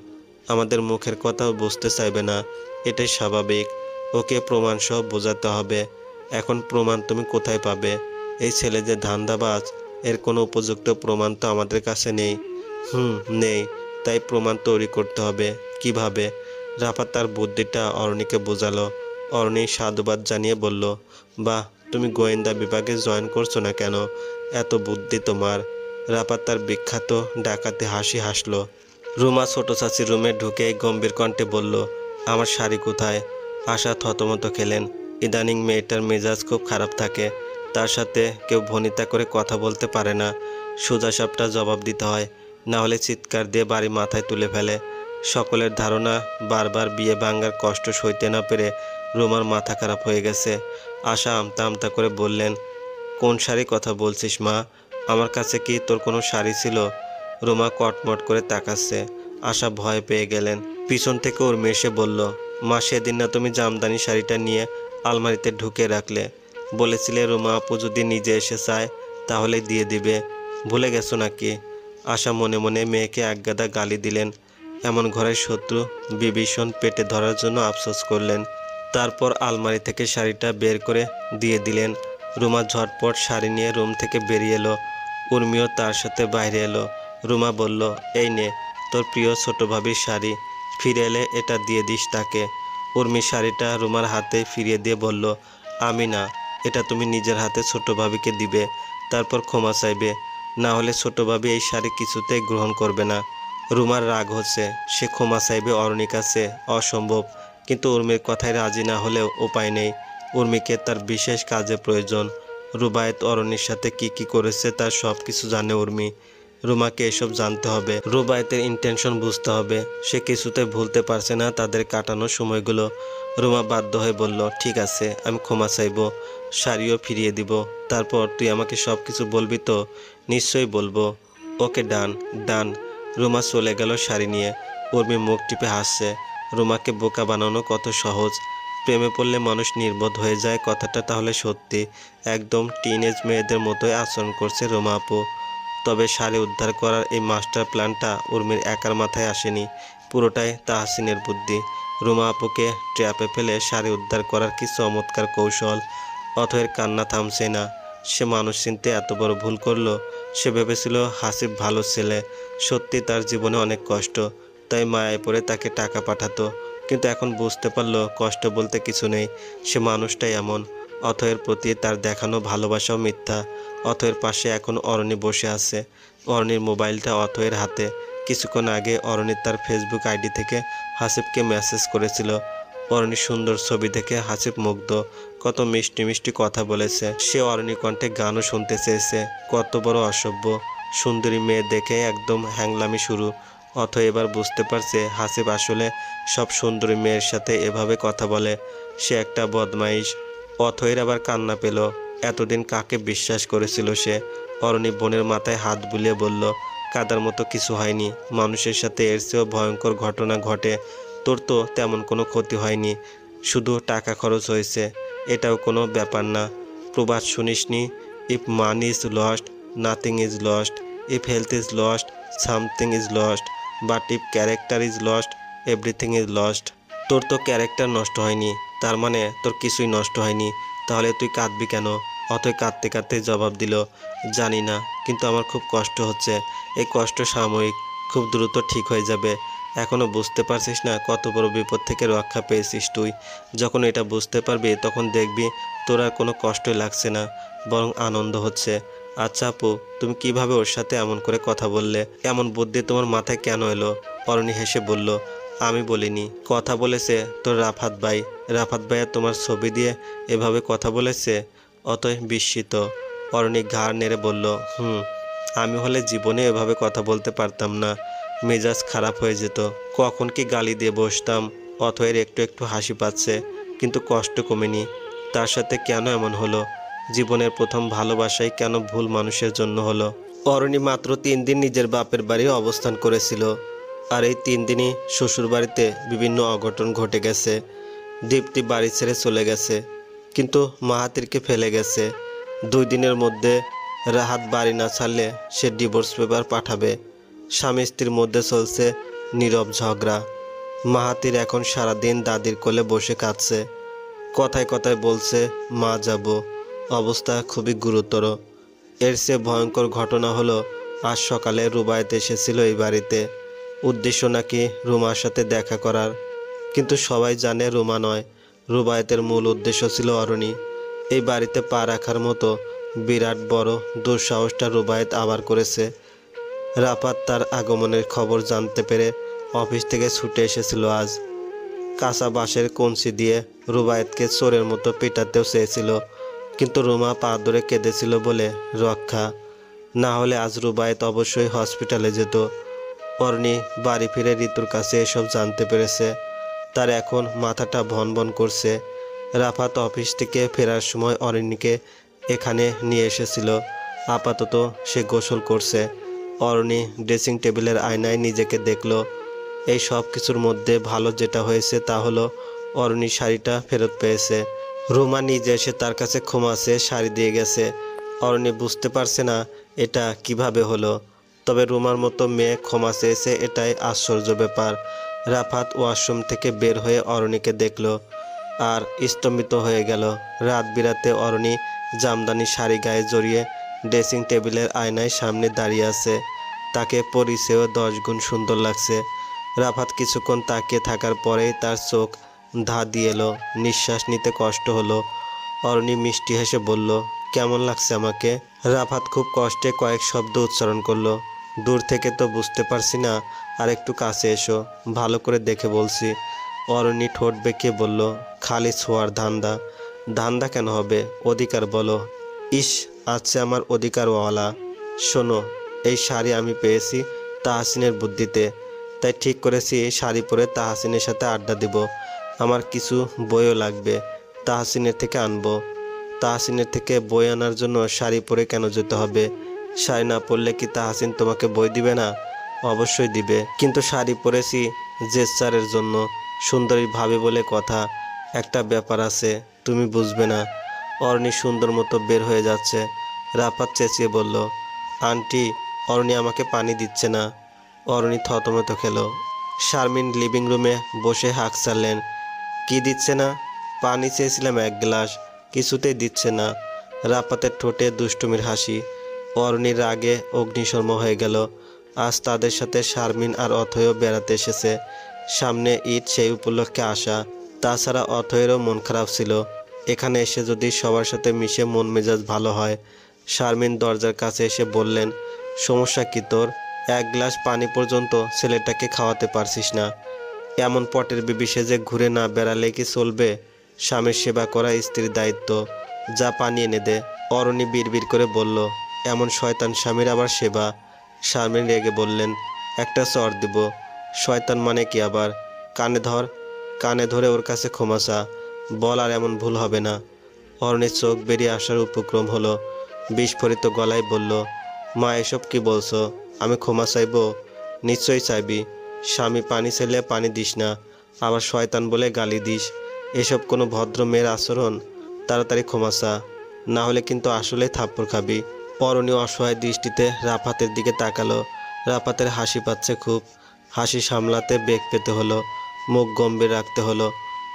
Speaker 1: আমাদের মুখের কথাও বুঝতে চাইবে না, এটাই স্বাভাবিক। ওকে প্রমাণ সব বোঝাতে হবে। এখন প্রমাণ তুমি কোথায় পাবে? এই ছেলে যে ধান্দাবাজ, এর কোনো উপযুক্ত প্রমাণ তো আমাদের কাছে নেই। নেই, তাই প্রমাণ তৈরি করতে হবে। কিভাবে? রাফাত তার বুদ্ধিটা অরণিকে বোঝালো। অরণি সাধুবাদ জানিয়ে বলল, বাহ, তুমি গোয়েন্দা বিভাগে জয়েন করছো না কেন? এত বুদ্ধি তোমার। রাফাত তার বিখ্যাত ডাকাতি হাসি হাসল। রুমা ছোট চাচির রুমে ঢুকে গম্ভীর কণ্ঠে বলল, আমার শাড়ি কোথায়? আশা থতমত খেলেন। ইদানিং মেয়েটার মেজাজ খুব খারাপ থাকে, তার সাথে কেউ ভনিতা করে কথা বলতে পারে না, সোজাসাপটা জবাব দিতে হয়, না হলে চিৎকার দিয়ে বাড়ি মাথায় তুলে ফেলে। সকলের ধারণা বারবার বিয়ে ভাঙার কষ্ট সইতে না পেরে রুমার মাথা খারাপ হয়ে গেছে। আশা আমতা আমতা করে বললেন, কোন শাড়ি কথা বলছিস মা? আমার কাছে কি তোর কোনো শাড়ি ছিল? রুমা কটমট করে তাকাচ্ছে। আশা ভয় পেয়ে গেলেন। পিছন থেকে উর্মি এসে বলল, মা সেদিন না তুমি জামদানি শাড়িটা নিয়ে আলমারিতে ঢুকে রাখলে, বলেছিলে রুমা আপু যদি নিজে এসে চায় তাহলে দিয়ে দিবে, ভুলে গেছো নাকি? আশা মনে মনে মেয়েকে একগাদা গালি দিলেন। এমন ঘরের শত্রু বিভীষণ পেটে ধরার জন্য আফসোস করলেন। তারপর আলমারি থেকে শাড়িটা বের করে দিয়ে দিলেন। রুমা ঝটপট শাড়ি নিয়ে রুম থেকে বেরিয়ে এলো। উর্মিও তার সাথে বাইরে এলো। রুমা বলল, এই নে তোর প্রিয় ছোট ভাবির শাড়ি, ফিরে এলে এটা দিয়ে দিস তাকে। উর্মি শাড়িটা রুমার হাতে ফিরিয়ে দিয়ে বলল, আমি না, এটা তুমি নিজের হাতে ছোট ভাবিকে দিবে, তারপর ক্ষমা চাইবে, না হলে ছোট ভাবি এই শাড়ি কিছুতেই গ্রহণ করবে না। রুমার রাগ হচ্ছে, সে ক্ষমা চাইবে অরণির কাছে, অসম্ভব। কিন্তু উর্মির কথায় রাজি না হলেও উপায় নেই। উর্মিকে তার বিশেষ কাজে প্রয়োজন। রুবায়েত অরণির সাথে কি করেছে তার সব কিছু জানে উর্মি। রুমাকে এসব জানতে হবে, রুবায়েতের ইন্টেনশন বুঝতে হবে। সে কিছুতে ভুলতে পারছে না তাদের কাটানো সময়গুলো। রুমা বাধ্য হয়ে বলল, ঠিক আছে, আমি ক্ষমা চাইব, শাড়িও ফিরিয়ে দিব। তারপর তুই আমাকে সব কিছু বলবি তো? নিশ্চয়ই বলবো। ওকে, ডান ডান। রুমা চলে গেল শাড়ি নিয়ে। উর্মি মুখ টিপে হাসছে। রুমাকে বোকা বানানো কত সহজ। প্রেমে পড়লে মানুষ নির্বোধ হয়ে যায়, কথাটা তাহলে সত্যি। একদম টিনেজ মেয়েদের মতোই আচরণ করছে রুমা আপু। তবে শাড়ি উদ্ধার করার এই মাস্টার প্ল্যানটা উর্মির একার মাথায় আসেনি, পুরোটাই তাহসিনের বুদ্ধি। রুমা আপুকে ট্র্যাপে ফেলে শাড়ি উদ্ধার করার কি চমৎকার কৌশল! অথয়ের কান্না থামছে না। সে মানুষ চিনতে এত বড় ভুল করলো। সে ভেবেছিল হাসিব ভালো ছেলে, সত্যি তার জীবনে অনেক কষ্ট, তাই মায়ায় পড়ে তাকে টাকা পাঠাতো। কিন্তু এখন বুঝতে পারলো কষ্ট বলতে কিছু নেই, সে মানুষটাই এমন। অথয়ের প্রতি তার দেখানো ভালোবাসাও মিথ্যা। অথয়ের পাশে এখন অরণি বসে আছে। অরণির মোবাইলটা অথয়ের হাতে। কিছুক্ষণ আগে অরণি তার ফেসবুক আইডি থেকে হাসিবকে মেসেজ করেছিল। অরণির সুন্দর ছবি দেখে হাসিব মুগ্ধ। কত মিষ্টি মিষ্টি কথা বলেছে। সে অরণির কণ্ঠে গানও শুনতে চেয়েছে। কত বড় অসভ্য! সুন্দরী মেয়ে দেখে একদম হ্যাংলামি শুরু। অথয় এবার বুঝতে পারছে হাসিব আসলে সব সুন্দরী মেয়ের সাথে এভাবে কথা বলে। সে একটা বদমাইশ। অথয়ের আবার কান্না পেল। এতদিন কাকে বিশ্বাস করেছিল সে? অরণি বোনের মাথায় হাত বুলিয়ে বলল, কাদার মতো কিছু হয়নি, মানুষের সাথে এর চেয়েও ভয়ঙ্কর ঘটনা ঘটে। তোর তো তেমন কোনো ক্ষতি হয়নি, শুধু টাকা খরচ হয়েছে, এটাও কোনো ব্যাপার না। প্রবাদ শুনিসনি, if money is lost nothing is lost, if health is lost something is lost, but if character is lost everything is lost. তোর তো ক্যারেক্টার নষ্ট হয়নি, তার মানে তোর কিছুই নষ্ট হয়নি, তাহলে তুই কাঁদবি কেন? অথয় কাঁদতে কাঁদতে জবাব দিল, জানি না, কিন্তু আমার খুব কষ্ট হচ্ছে। এই কষ্ট সাময়িক, খুব দ্রুত ঠিক হয়ে যাবে। এখনও বুঝতে পারছিস না কত বড় বিপদ থেকে রক্ষা পেয়েছিস তুই। যখন এটা বুঝতে পারবি তখন দেখবি তোর আর কোনো কষ্টই লাগছে না, বরং আনন্দ হচ্ছে। আচ্ছা আপু, তুমি কিভাবে ওর সাথে এমন করে কথা বললে? এমন বুদ্ধি তোমার মাথায় কেন এলো? অরণি হেসে বলল, আমি বলিনি, কথা বলেছে তোর রাফাত ভাই। রাফাত ভাইয়া তোমার ছবি দিয়ে এভাবে কথা বলেছে? অতএব বিস্মিত। অরণি ঘাড় নেড়ে বলল, আমি হলে জীবনে এভাবে কথা বলতে পারতাম না, মেজাজ খারাপ হয়ে যেত, কখন কি গালি দিয়ে বসতাম। অথয়ের একটু একটু হাসি পাচ্ছে, কিন্তু কষ্ট কমেনি। তার সাথে কেন এমন হলো? জীবনের প্রথম ভালোবাসাই কেন ভুল মানুষের জন্য হলো? অরণি মাত্র 3 দিন নিজের বাপের বাড়ি অবস্থান করেছিল, আর এই 3 দিনই শ্বশুর বাড়িতে বিভিন্ন অঘটন ঘটে গেছে। দীপ্তি বাড়ি ছেড়ে চলে গেছে, কিন্তু মাহাতিরকে ফেলে গেছে। 2 দিনের মধ্যে রাহাত বাড়ি না ছাড়লে সে ডিভোর্স পেপার পাঠাবে। স্বামী স্ত্রীর মধ্যে চলছে নীরব ঝগড়া। মাহাতির এখন সারাদিন দাদির কোলে বসে কাঁদছে, কথায় কথায় বলছে মা যাব। অবস্থা খুবই গুরুতর। এর চেয়ে ভয়ঙ্কর ঘটনা হলো, আজ সকালে রুবায়েত এসেছিল এই বাড়িতে। উদ্দেশ্য নাকি রুমার সাথে দেখা করার, কিন্তু সবাই জানে রুমা নয়, রুবায়েতের মূল উদ্দেশ্য ছিল অরণি। এই বাড়িতে পা রাখার মতো বিরাট বড় দুঃসাহসটা রুবায়েত আবার করেছে। রাফাত তার আগমনের খবর জানতে পেরে অফিস থেকে ছুটে এসেছিল আজ। কাঁচা বাঁশের কঞ্চি দিয়ে রুবায়েতকে চোরের মতো পেটাতেও চেয়েছিল, কিন্তু রুমা পা ধরে কেঁদেছিল বলে রক্ষা। না হলে আজ রুবায়েত অবশ্যই হসপিটালে যেত। অর্ণি বাড়ি ফিরে ঋতুর কাছে এসব জানতে পেরেছে। তার এখন মাথাটা ভনভন করছে। রাফাত অফিস থেকে ফেরার সময় অরণিকে এখানে নিয়ে এসেছিল। আপাতত সে গোসল করছে। অরণি ড্রেসিং টেবিলের আয়নায় নিজেকে দেখল। এই সব কিছুর মধ্যে ভালো যেটা হয়েছে তা হলো অরণি শাড়িটা ফেরত পেয়েছে। রুমা নিজে এসে তার কাছে ক্ষমা চেয়ে শাড়ি দিয়ে গেছে। অরণি বুঝতে পারছে না এটা কিভাবে হলো, তবে রুমার মতো মেয়ে ক্ষমা চেয়েছে এটাই আশ্চর্য ব্যাপার। রাফাত ওয়াশরুম থেকে বের হয়ে অরণিকে দেখল আর স্তম্ভিত হয়ে গেল। রাত বিরাতে অরণি জামদানি শাড়ি গায়ে জড়িয়ে ড্রেসিং টেবিলের আয়নায় সামনে দাঁড়িয়ে আছে। তাকে পরিচেও 10 গুণ সুন্দর লাগছে। রাফাত কিছুক্ষণ তাকিয়ে থাকার পরেই তার চোখ ধা দিয়ে এলো। নিঃশ্বাস নিতে কষ্ট হলো। অরণি মিষ্টি হেসে বলল, কেমন লাগছে আমাকে? রাফাত খুব কষ্টে কয়েক শব্দ উচ্চারণ করলো। দূর থেকে তো বুঝতে পারছি না, আর একটু কাছে এসো, ভালো করে দেখে বলছি। অরণি ঠোঁট বেঁকিয়ে বলল, খালি ছোঁয়ার ধান্দা? ধান্দা কেন হবে, অধিকার বলো। ইস, আচ্ছা আমার অধিকারওয়ালা। শোনো, এই শাড়ি আমি পেয়েছি তাহসিনের বুদ্ধিতে, তাই ঠিক করেছি শাড়ি পরে তাহসিনের সাথে আড্ডা দিব। আমার কিছু বইও লাগবে, তাহসিনের থেকে আনবো। তাহসিনের থেকে বই আনার জন্য শাড়ি পরে কেন যেতে হবে? শাড়ি না পরলে কি তাহসিন তোমাকে বই দিবে না? অবশ্যই দিবে, কিন্তু শাড়ি পরেছি জেসারের জন্য, সুন্দরী ভাবে বলে কথা। একটা ব্যাপার আছে, তুমি বুঝবে না। অরণি সুন্দর মতো বের হয়ে যাচ্ছে। রাফাত চেঁচিয়ে বলল, আন্টি, অরণি আমাকে পানি দিচ্ছে না। অরণি থতমত খেলো। শারমিন লিভিং রুমে বসে হাঁক ছাড়লেন, কি দিচ্ছে না? পানি চেয়েছিলাম 1 গ্লাস, কিছুতেই দিচ্ছে না। রাফাতের ঠোঁটে দুষ্টুমির হাসি। অরণির রাগে অগ্নিশর্ম হয়ে গেল। আজ তাদের সাথে শারমিন আর অথয়ও বেড়াতে এসেছে। সামনে ঈদ, সেই উপলক্ষে আসা। তাছাড়া অথয়েরও মন খারাপ ছিল। এখানে এসে যদি সবার সাথে মিশে মন মেজাজ ভালো হয়। শারমিন দরজার কাছে এসে বললেন, সমস্যা কি তোর? 1 গ্লাস পানি পর্যন্ত ছেলেটাকে খাওয়াতে পারছিস না? এমন পটের বিবি সেজে ঘুরে না বেড়ালে কি চলবে? স্বামীর সেবা করা স্ত্রীর দায়িত্ব। যা পানি এনে দে। অরণি বিড়বিড় করে বলল, এমন শয়তান স্বামীর আবার সেবা? শারমিন রেগে বললেন, একটা চর দিব। শয়তান মানে কি আবার? কানে ধর। কানে ধরে ওর কাছে ক্ষমা চা, বল আর এমন ভুল হবে না। অরণির চোখ বেরিয়ে আসার উপক্রম হলো। বিস্ফোরিত গলায় বলল, মা এসব কি বলছো? আমি ক্ষমা চাইব? নিশ্চয়ই চাইবি। স্বামী পানি চাইলে পানি দিস না, আবার শয়তান বলে গালি দিস। এসব কোনো ভদ্র মেয়ের আচরণ? তাড়াতাড়ি ক্ষমা চা, না হলে কিন্তু আসলেই থাপ্পড় খাবি। অরণি অসহায় দৃষ্টিতে রাফাতের দিকে তাকালো। রাফাতের হাসি পাচ্ছে খুব। হাসি সামলাতে বেগ পেতে হলো, মুখ গম্ভীর রাখতে হলো।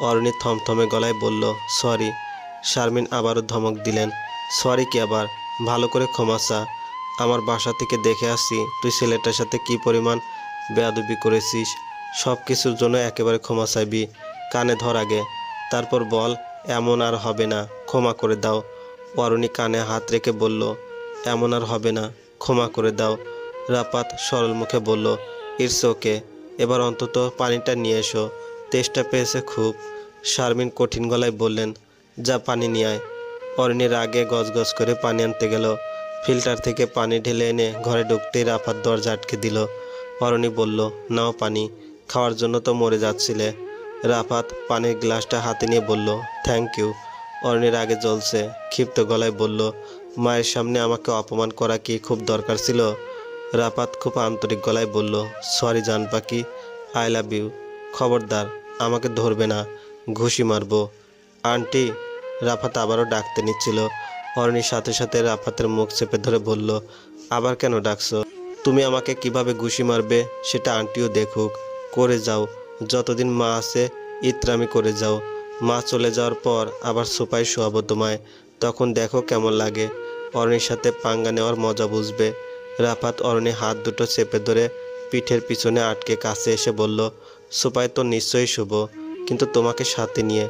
Speaker 1: অরণি থমথমে গলায় বলল, সরি। শারমিন আবারও ধমক দিলেন, সরি কি আবার? ভালো করে ক্ষমা চা। আমার বাসা থেকে দেখে আসছি তুই ছেলেটার সাথে কি পরিমাণ বেয়াদবি করেছিস। সব কিছুর জন্য একেবারে ক্ষমা চাইবি। কানে ধর আগে, তারপর বল, এমন আর হবে না, ক্ষমা করে দাও। অরণি কানে হাত রেখে বলল, এমন আর হবে না, ক্ষমা করে দাও। রাফাত সরল মুখে বলল, ইটস ওকে, এবার অন্তত পানিটা নিয়ে এসো, তেষ্টা পেয়েছে খুব। শারমিন কঠিন গলায় বললেন, যা পানি নিয়ে আয়। অরণি রাগে গজগজ করে পানি আনতে গেল। ফিল্টার থেকে পানি ঢেলে এনে ঘরে ঢুকতেই রাফাত দরজা আটকে দিল। অরণি বলল, নাও পানি, খাওয়ার জন্য তো মরে যাচ্ছিলে। রাফাত পানির গ্লাসটা হাতে নিয়ে বলল, থ্যাংক ইউ। অরণির রাগে জ্বলছে, ক্ষিপ্ত গলায় বলল, মায়ের সামনে আমাকে অপমান করা কি খুব দরকার ছিল? রাফাত খুব আন্তরিক গলায় বলল, সরি জান পাখি, আই লাভ ইউ। খবরদার আমাকে ধরবে না, ঘুষি মারবো। আন্টি। রাফাত আবারও ডাকতে নিচ্ছিল। অরণির সাথে সাথে রাফাতের মুখ চেপে ধরে বলল, আবার কেন ডাকছো? তুমি আমাকে কিভাবে ঘুষি মারবে সেটা আন্টিও দেখুক। করে যাও, যতদিন মা আছে ইত্রামি করে যাও। মা চলে যাওয়ার পর আবার সোফায় শোয়াবো তোমায়, তখন দেখো কেমন লাগে। অরণির সাথে পাঙ্গা নেওয়ার মজা বুঝবে। রাফাত অরণির হাত দুটো চেপে ধরে পিঠের পিছনে আটকে কাছে এসে বলল, সোফায় তো নিশ্চয়ই শোবো, কিন্তু তোমাকে সাথে নিয়ে।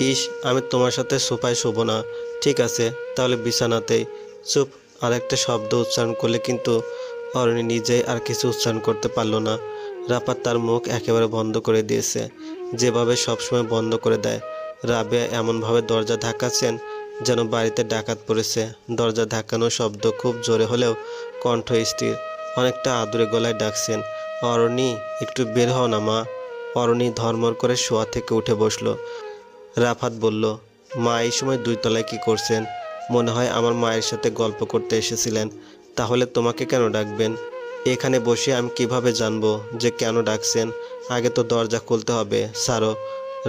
Speaker 1: ইস, আমি তোমার সাথে সোফায় শোবো না, ঠিক আছে, তাহলে বিছানাতেই। চুপ। আর একটা শব্দ উচ্চারণ করলে কিন্তু অরণি নিজেই আর কিছু উচ্চারণ করতে পারল না। রাফাত তার মুখ একেবারে বন্ধ করে দিয়েছে, যেভাবে সবসময় বন্ধ করে দেয়। রাবেয়া এমনভাবে দরজা ধাক্কাচ্ছেন যেন বাড়িতে ডাকাত পড়েছে। দরজা ধাক্কানোর শব্দ খুব জোরে হলেও কণ্ঠ স্থির, অনেকটা আদুরে গলায় ডাকছেন, অরণি, একটু বের হও না মা। অরণি ধর্মর করে শোয়া থেকে উঠে বসলো। রাফাত বলল, মা এই সময় 2 তলায় কি করছেন? মনে হয় আমার মায়ের সাথে গল্প করতে এসেছিলেন। তাহলে তোমাকে কেন ডাকবেন? এখানে বসে আমি কিভাবে জানবো যে কেন ডাকছেন? আগে তো দরজা খুলতে হবে। সারো।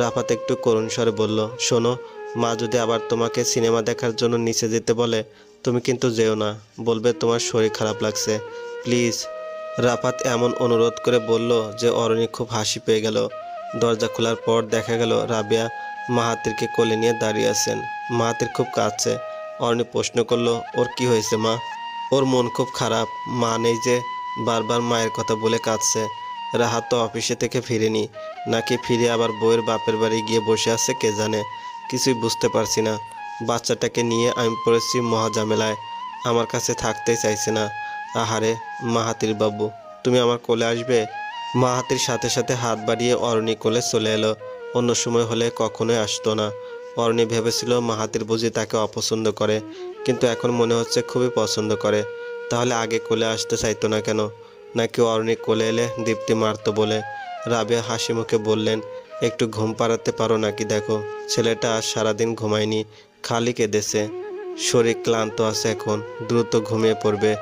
Speaker 1: রাফাত একটু করুণ স্বরে বলল, শোনো, মা যদি আবার তোমাকে সিনেমা দেখার জন্য নিচে যেতে বলে, তুমি কিন্তু যেও না। বলবে তোমার শরীর খারাপ লাগছে। প্লিজ। রাফাত এমন অনুরোধ করে বলল যে অরণি খুব হাসি পেয়ে গেল। দরজা খোলার পর দেখা গেল রাবেয়া মাহাতিরকে কোলে নিয়ে দাঁড়িয়ে আছেন। মাহাতির খুব কাঁদছে। অরণি প্রশ্ন করলো, ওর কি হয়েছে মা? ওর মন খুব খারাপ। মা নেই যে, বারবার মায়ের কথা বলে কাঁদছে। রাহাত তো অফিসে থেকে ফিরেনি, নাকি ফিরে আবার বউয়ের বাপের বাড়ি গিয়ে বসে আছে কে জানে। কিছুই বুঝতে পারছি না। বাচ্চাটাকে নিয়ে আমি পড়েছি মহাঝামেলায়। আমার কাছে থাকতেই চাইছে না। আহারে মাহাতির বাবু, তুমি আমার কোলে আসবে? মাহাতির সাথে সাথে হাত বাড়িয়ে অরণি কোলে চলে এলো। অন্য সময় হলে কখনোই আসতো না। অরণি ভেবেছিল মাহাতির বুঝি তাকে অপছন্দ করে, কিন্তু এখন মনে হচ্ছে খুবই পছন্দ করে। তাহলে আগে কোলে আসতে চাইতো না কেন? নাকি অরণি কোলে এলে দীপ্তি মারতো বলে? রাবেয়া হাসি মুখে বললেন, একটু ঘুম পাড়াতে পারো নাকি? দেখো, ছেলেটা আজ সারাদিন ঘুমায়নি, খালি কেঁদেছে। শরীর ক্লান্ত আছে, এখন দ্রুত ঘুমিয়ে পড়বে।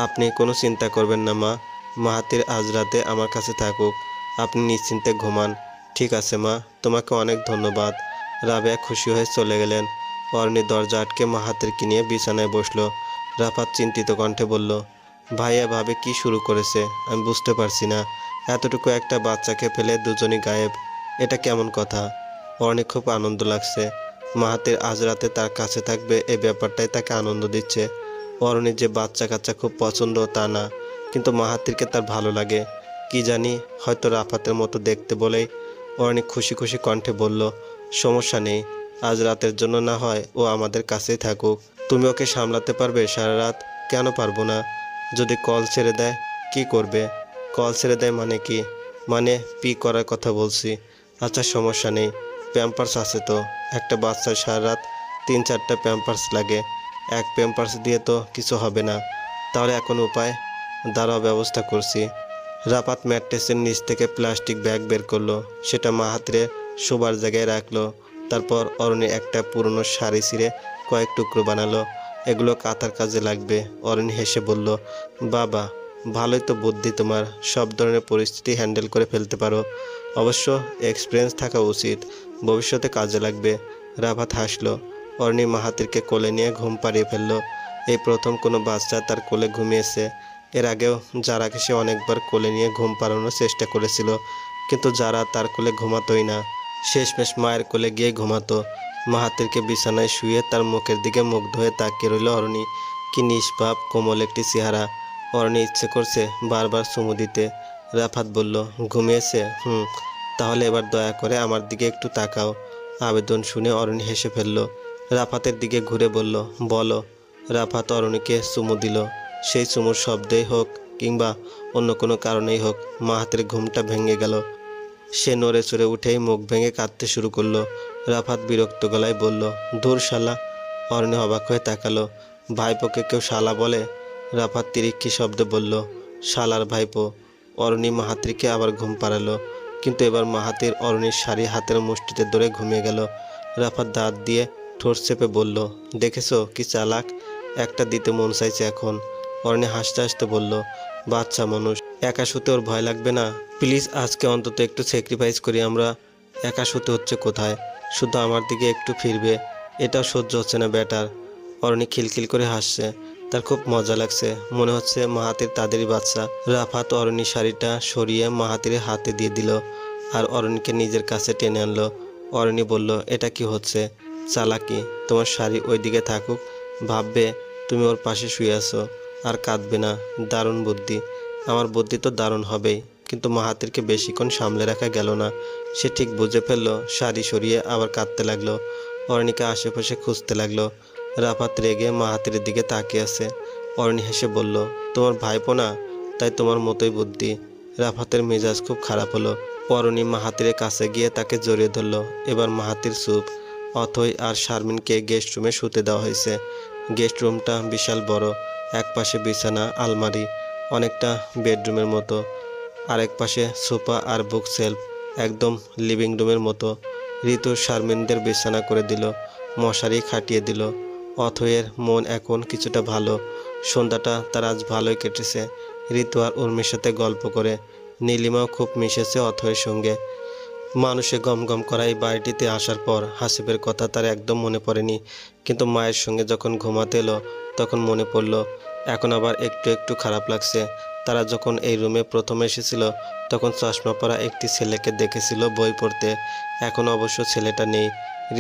Speaker 1: আপনি কোনো চিন্তা করবেন না মা। মাহাতির আজ রাতে আমার কাছে থাকুক, আপনি নিশ্চিন্তে ঘুমান। ঠিক আছে মা, তোমাকে অনেক ধন্যবাদ। রাবেয়া খুশি হয়ে চলে গেলেন। অরণি দরজা আটকে মাহাতিরকে নিয়ে বিছানায় বসলো। রাফাত চিন্তিত কণ্ঠে বলল, ভাইয়া ভাবে কি শুরু করেছে আমি বুঝতে পারছি না। এতটুকু একটা বাচ্চাকে ফেলে দুজনই গায়েব, এটা কেমন কথা? অরণি খুব আনন্দ লাগছে। মাহাতির আজ রাতে তার কাছে থাকবে, এই ব্যাপারটাই তাকে আনন্দ দিচ্ছে। অরণির যে বাচ্চা কাচ্চা খুব পছন্দ তা না, কিন্তু মাহাতিরকে তার ভালো লাগে। কি জানি, হয়তো রাফাতের মতো দেখতে বলেই। অরণি খুশি খুশি কণ্ঠে বলল, সমস্যা নেই, আজ রাতের জন্য না হয় ও আমাদের কাছেই থাকুক। তুমি ওকে সামলাতে পারবে সারা রাত? কেন পারবো না। যদি কল ছেড়ে দেয়? কি করবে? কল ছেড়ে দেয় মানে কি? মানে পি করার কথা বলছি। আচ্ছা সমস্যা নেই, প্যাম্পার্স আছে তো। একটা বাচ্চার সারা রাত 3-4টা প্যাম্পার্স লাগে। এক প্যাম্পার্স দিয়ে তো কিছু হবে না। তাহলে এখন উপায়? দাঁড়াও, ব্যবস্থা করছি। রাফাত ম্যাট্রেসের নিচ থেকে প্লাস্টিক ব্যাগ বের করলো, সেটা মাহাতিরের শোবার জায়গায় রাখলো। তারপর অরণি একটা পুরনো শাড়ি ছিঁড়ে কয়েক টুকরো বানালো। এগুলো কাঁথার কাজে লাগবে। অরণি হেসে বলল, বাবা, ভালোই তো বুদ্ধি তোমার, সব ধরনের পরিস্থিতি হ্যান্ডেল করে ফেলতে পারো। অবশ্য এক্সপিরিয়েন্স থাকা উচিত, ভবিষ্যতে কাজে লাগবে। রাফাত হাসলো। অরণি মাহাতিরকে কোলে নিয়ে ঘুম পাড়িয়ে ফেললো। এই প্রথম কোনো বাচ্চা তার কোলে ঘুমিয়েছে। এর আগেও যারাকে সে অনেকবার কোলে নিয়ে ঘুম পাড়ানোর চেষ্টা করেছিল, কিন্তু যারা তার কোলে ঘুমাতোই না। শেষমেশ মায়ের কোলে গিয়ে ঘুমাতো। মাহাতিরকে বিছানায় শুয়ে তার মুখের দিকে মুগ্ধ হয়ে তাকিয়ে রইল অরণি। কি নিষ্পাপ কোমল একটি চেহারা। অরণি ইচ্ছে করছে বারবার চুমু দিতে। রাফাত বলল, ঘুমিয়েছে? তাহলে এবার দয়া করে আমার দিকে একটু তাকাও। আবেদন শুনে অরণি হেসে ফেলল। রাফাতের দিকে ঘুরে বলল, বলো। রাফাত অরণিকে চুমু দিল। সেই চুমুর শব্দেই হোক কিংবা অন্য কোনো কারণেই হোক, মাহাতির ঘুমটা ভেঙে গেল। সে নড়ে চড়ে উঠেই মুখ ভেঙে কাঁদতে শুরু করলো। রাফাত বিরক্ত গলায় বলল, ধুর শালা। অরণি অবাক হয়ে তাকালো। ভাইপোকে কেউ শালা বলে? রাফাত তিরিক্ষি শব্দে বলল, শালার ভাইপো। অরণি মাহাতিরকে আবার ঘুম পাড়ালো, কিন্তু এবার মাহাতির অরণির শাড়ি হাতের মুষ্টিতে ধরে ঘুমিয়ে গেল। রাফাত দাঁত দিয়ে ঠোঁট চেপে বলল, দেখেছো কি চালাক, একটা দিতে মন চাইছে এখন। অরণি হাসতে হাসতে বলল, বাচ্চা মানুষ, একা শুতে ওর ভয় লাগবে না? প্লিজ আজকে অন্তত একটু স্যাক্রিফাইস করি আমরা। একা শুতে হচ্ছে কোথায়, শুধু আমার দিকে একটু ফিরবে, এটাও সহ্য হচ্ছে না ব্যাটার। অরণি খিলখিল করে হাসছে, তার খুব মজা লাগছে। মনে হচ্ছে মাহাতির তাদেরই বাচ্চা। রাফাত অরণির শাড়িটা সরিয়ে মাহাতিরের হাতে দিয়ে দিল আর অরণিকে নিজের কাছে টেনে আনলো। অরণি বলল, এটা কি হচ্ছে? চালাকি। তোমার শাড়ি ওই দিকে থাকুক, ভাববে তুমি ওর পাশে শুয়ে আছো আর কাঁদবে না। দারুণ বুদ্ধি। আমার বুদ্ধি তো দারুণ হবেই, কিন্তু মাহাতিরকে বেশিক্ষণ সামলে রাখা গেল না। সে ঠিক বুঝে ফেললো, শাড়ি সরিয়ে আবার কাঁদতে লাগলো। অরণিকে আশেপাশে খুঁজতে লাগলো। রাফাত রেগে মাহাতির দিকে তাকিয়ে আছে। অরণি হেসে বলল, তোমার ভাইপো না, তাই তোমার মতোই বুদ্ধি। রাফাতের মেজাজ খুব খারাপ হলো। অরণি মাহাতিরের কাছে গিয়ে তাকে জড়িয়ে ধরল। এবার মাহাতির চুপ। অথই আর শারমিনকে গেস্ট রুমে শুতে দেওয়া হয়েছে। গেস্ট রুমটা বিশাল বড়। এক পাশে বিছানা, আলমারি, অনেকটা বেডরুমের মতো। আরেক পাশে সোফা আর বুক সেলফ, একদম লিভিং রুমের মতো। ঋতু শারমিনদের বিছানা করে দিল, মশারি খাটিয়ে দিল। অথয়ের মন এখন কিছুটা ভালো। সন্ধ্যাটা তার আজ ভালোই কেটেছে। ঋতু আর উর্মির সাথে গল্প করে। নীলিমাও খুব মিশেছে অথয়ের সঙ্গে। মানুষে গমগম করা এই বাড়িটিতে আসার পর হাসিবের কথা তার একদম মনে পড়েনি, কিন্তু মায়ের সঙ্গে যখন ঘুমাতে এলো তখন মনে পড়ল। এখন আবার একটু একটু খারাপ লাগছে। তারা যখন এই রুমে প্রথম এসেছিল তখন চশমা পরা একটি ছেলেকে দেখেছিল বই পড়তে। এখন অবশ্য ছেলেটা নেই।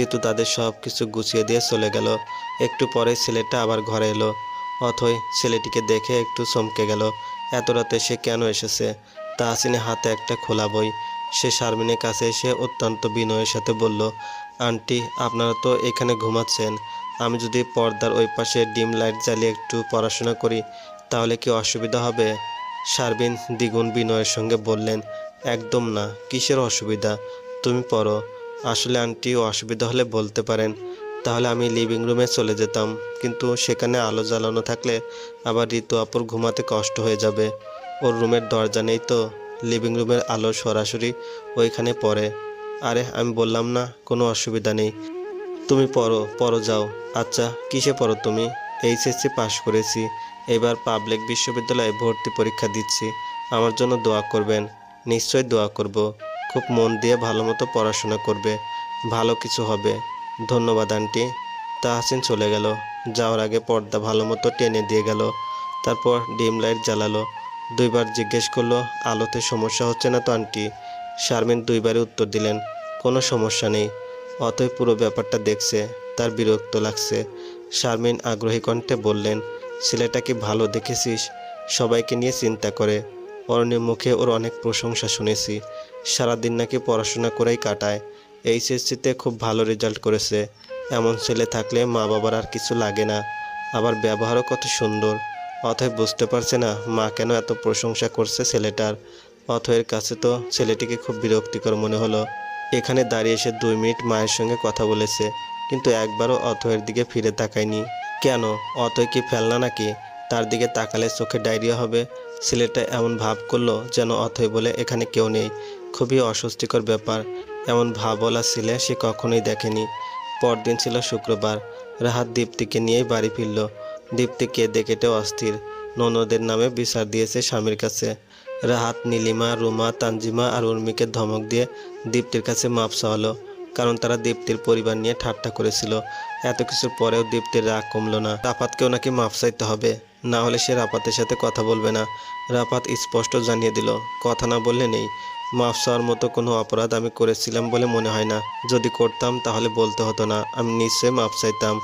Speaker 1: ঋতু তাদের সব কিছু গুছিয়ে দিয়ে চলে গেল। একটু পরে ছেলেটা আবার ঘরে এলো। অথই ছেলেটিকে দেখে একটু চমকে গেল। এত রাতে সে কেন এসেছে? তাহসিনের হাতে একটা খোলা বই। সে শারমিনের কাছে এসে অত্যন্ত বিনয়ের সাথে বলল, আন্টি, আপনারা তো এখানে ঘুমাচ্ছেন, আমি যদি পর্দার ওই পাশে ডিম লাইট জ্বালিয়ে একটু পড়াশোনা করি তাহলে কি অসুবিধা হবে? শারমিন দ্বিগুণ বিনয়ের সঙ্গে বললেন, একদম না, কিসের অসুবিধা, তুমি পড়ো। আসলে আন্টি, অসুবিধা হলে বলতে পারেন, তাহলে আমি লিভিং রুমে চলে যেতাম, কিন্তু সেখানে আলো জ্বালানো থাকলে আবার ঋতু আপুর ঘুমাতে কষ্ট হয়ে যাবে। ওর রুমের দরজা নেই তো, লিভিং রুমের আলো সরাসরি ওইখানে পড়ে। আরে আমি বললাম না, কোনো অসুবিধা নেই, তুমি পড়ো পড়ো যাও। আচ্ছা, কিসে পড়ো তুমি? এইচএসসি পাশ করেছি, এবার পাবলিক বিশ্ববিদ্যালয়ে ভর্তি পরীক্ষা দিচ্ছি, আমার জন্য দোয়া করবেন। নিশ্চয় দোয়া করব। খুব মন দিয়ে ভালো মতো পড়াশোনা করবে, ভালো কিছু হবে। ধন্যবাদ আন্টি। তাহসিন চলে গেল। যাওয়ার আগে পর্দা ভালো মতো টেনে দিয়ে গেল। তারপর ডিম লাইট জ্বালালো। দুইবার জিজ্ঞেস করলো, আলোতে সমস্যা হচ্ছে না তো আন্টি? শারমিন দুইবারে উত্তর দিলেন, কোনো সমস্যা নেই। অতই পুরো ব্যাপারটা দেখছে, তার বিরক্ত লাগছে। শারমিন আগ্রহী কণ্ঠে বললেন, ছেলেটা কি ভালো দেখেছিস? সবাইকে নিয়ে চিন্তা করে। অরণ্যের মুখে ওর অনেক প্রশংসা শুনেছি। সারাদিন নাকি পড়াশোনা করেই কাটায়। এইচএসসিতে খুব ভালো রেজাল্ট করেছে। এমন ছেলে থাকলে মা বাবার আর কিছু লাগে না। আবার ব্যবহারও কত সুন্দর। অথয় বুঝতে পারছে না মা কেন এত প্রশংসা করছে ছেলেটার। অথয়ের কাছে তো ছেলেটিকে খুব বিরক্তিকর মনে হলো। এখানে দাঁড়িয়ে এসে 2 মিনিট মায়ের সঙ্গে কথা বলেছে, কিন্তু একবারও অথয়ের দিকে ফিরে তাকায়নি। কেন? অথয় কি ফেলনা নাকি? তার দিকে তাকালে চোখে ডায়রিয়া হবে। ছেলেটা এমন ভাব করলো যেন অথয় বলে এখানে কেউ নেই। খুবই অস্বস্তিকর ব্যাপার। এমন ভাবওয়ালা ছেলে সে কখনোই দেখেনি। পরদিন ছিল শুক্রবার। রাহাত দীপ্তিকে নিয়েই বাড়ি ফিরল। দীপ্তি কেঁদে কেটে অস্থির। ননদের নামে বিচার দিয়েছে স্বামীর কাছে। রাহাত নীলিমা, রুমা, তানজিমা আর উর্মিকে ধমক দিয়ে দীপ্তির কাছে মাপ চাওয়ালো, কারণ তারা দীপ্তির পরিবার নিয়ে ঠাট্টা করেছিল। এত কিছুর পরেও দীপ্তির রাগ কমলো না। রাফাতকেও নাকি মাপ চাইতে হবে, না হলে সে রাফাতের সাথে কথা বলবে না। রাফাত স্পষ্ট জানিয়ে দিল, কথা না বললে নেই। মাপ চাওয়ার মতো কোনো অপরাধ আমি করেছিলাম বলে মনে হয় না। যদি করতাম তাহলে বলতে হতো না, আমি নিশ্চয়ই মাপ চাইতাম।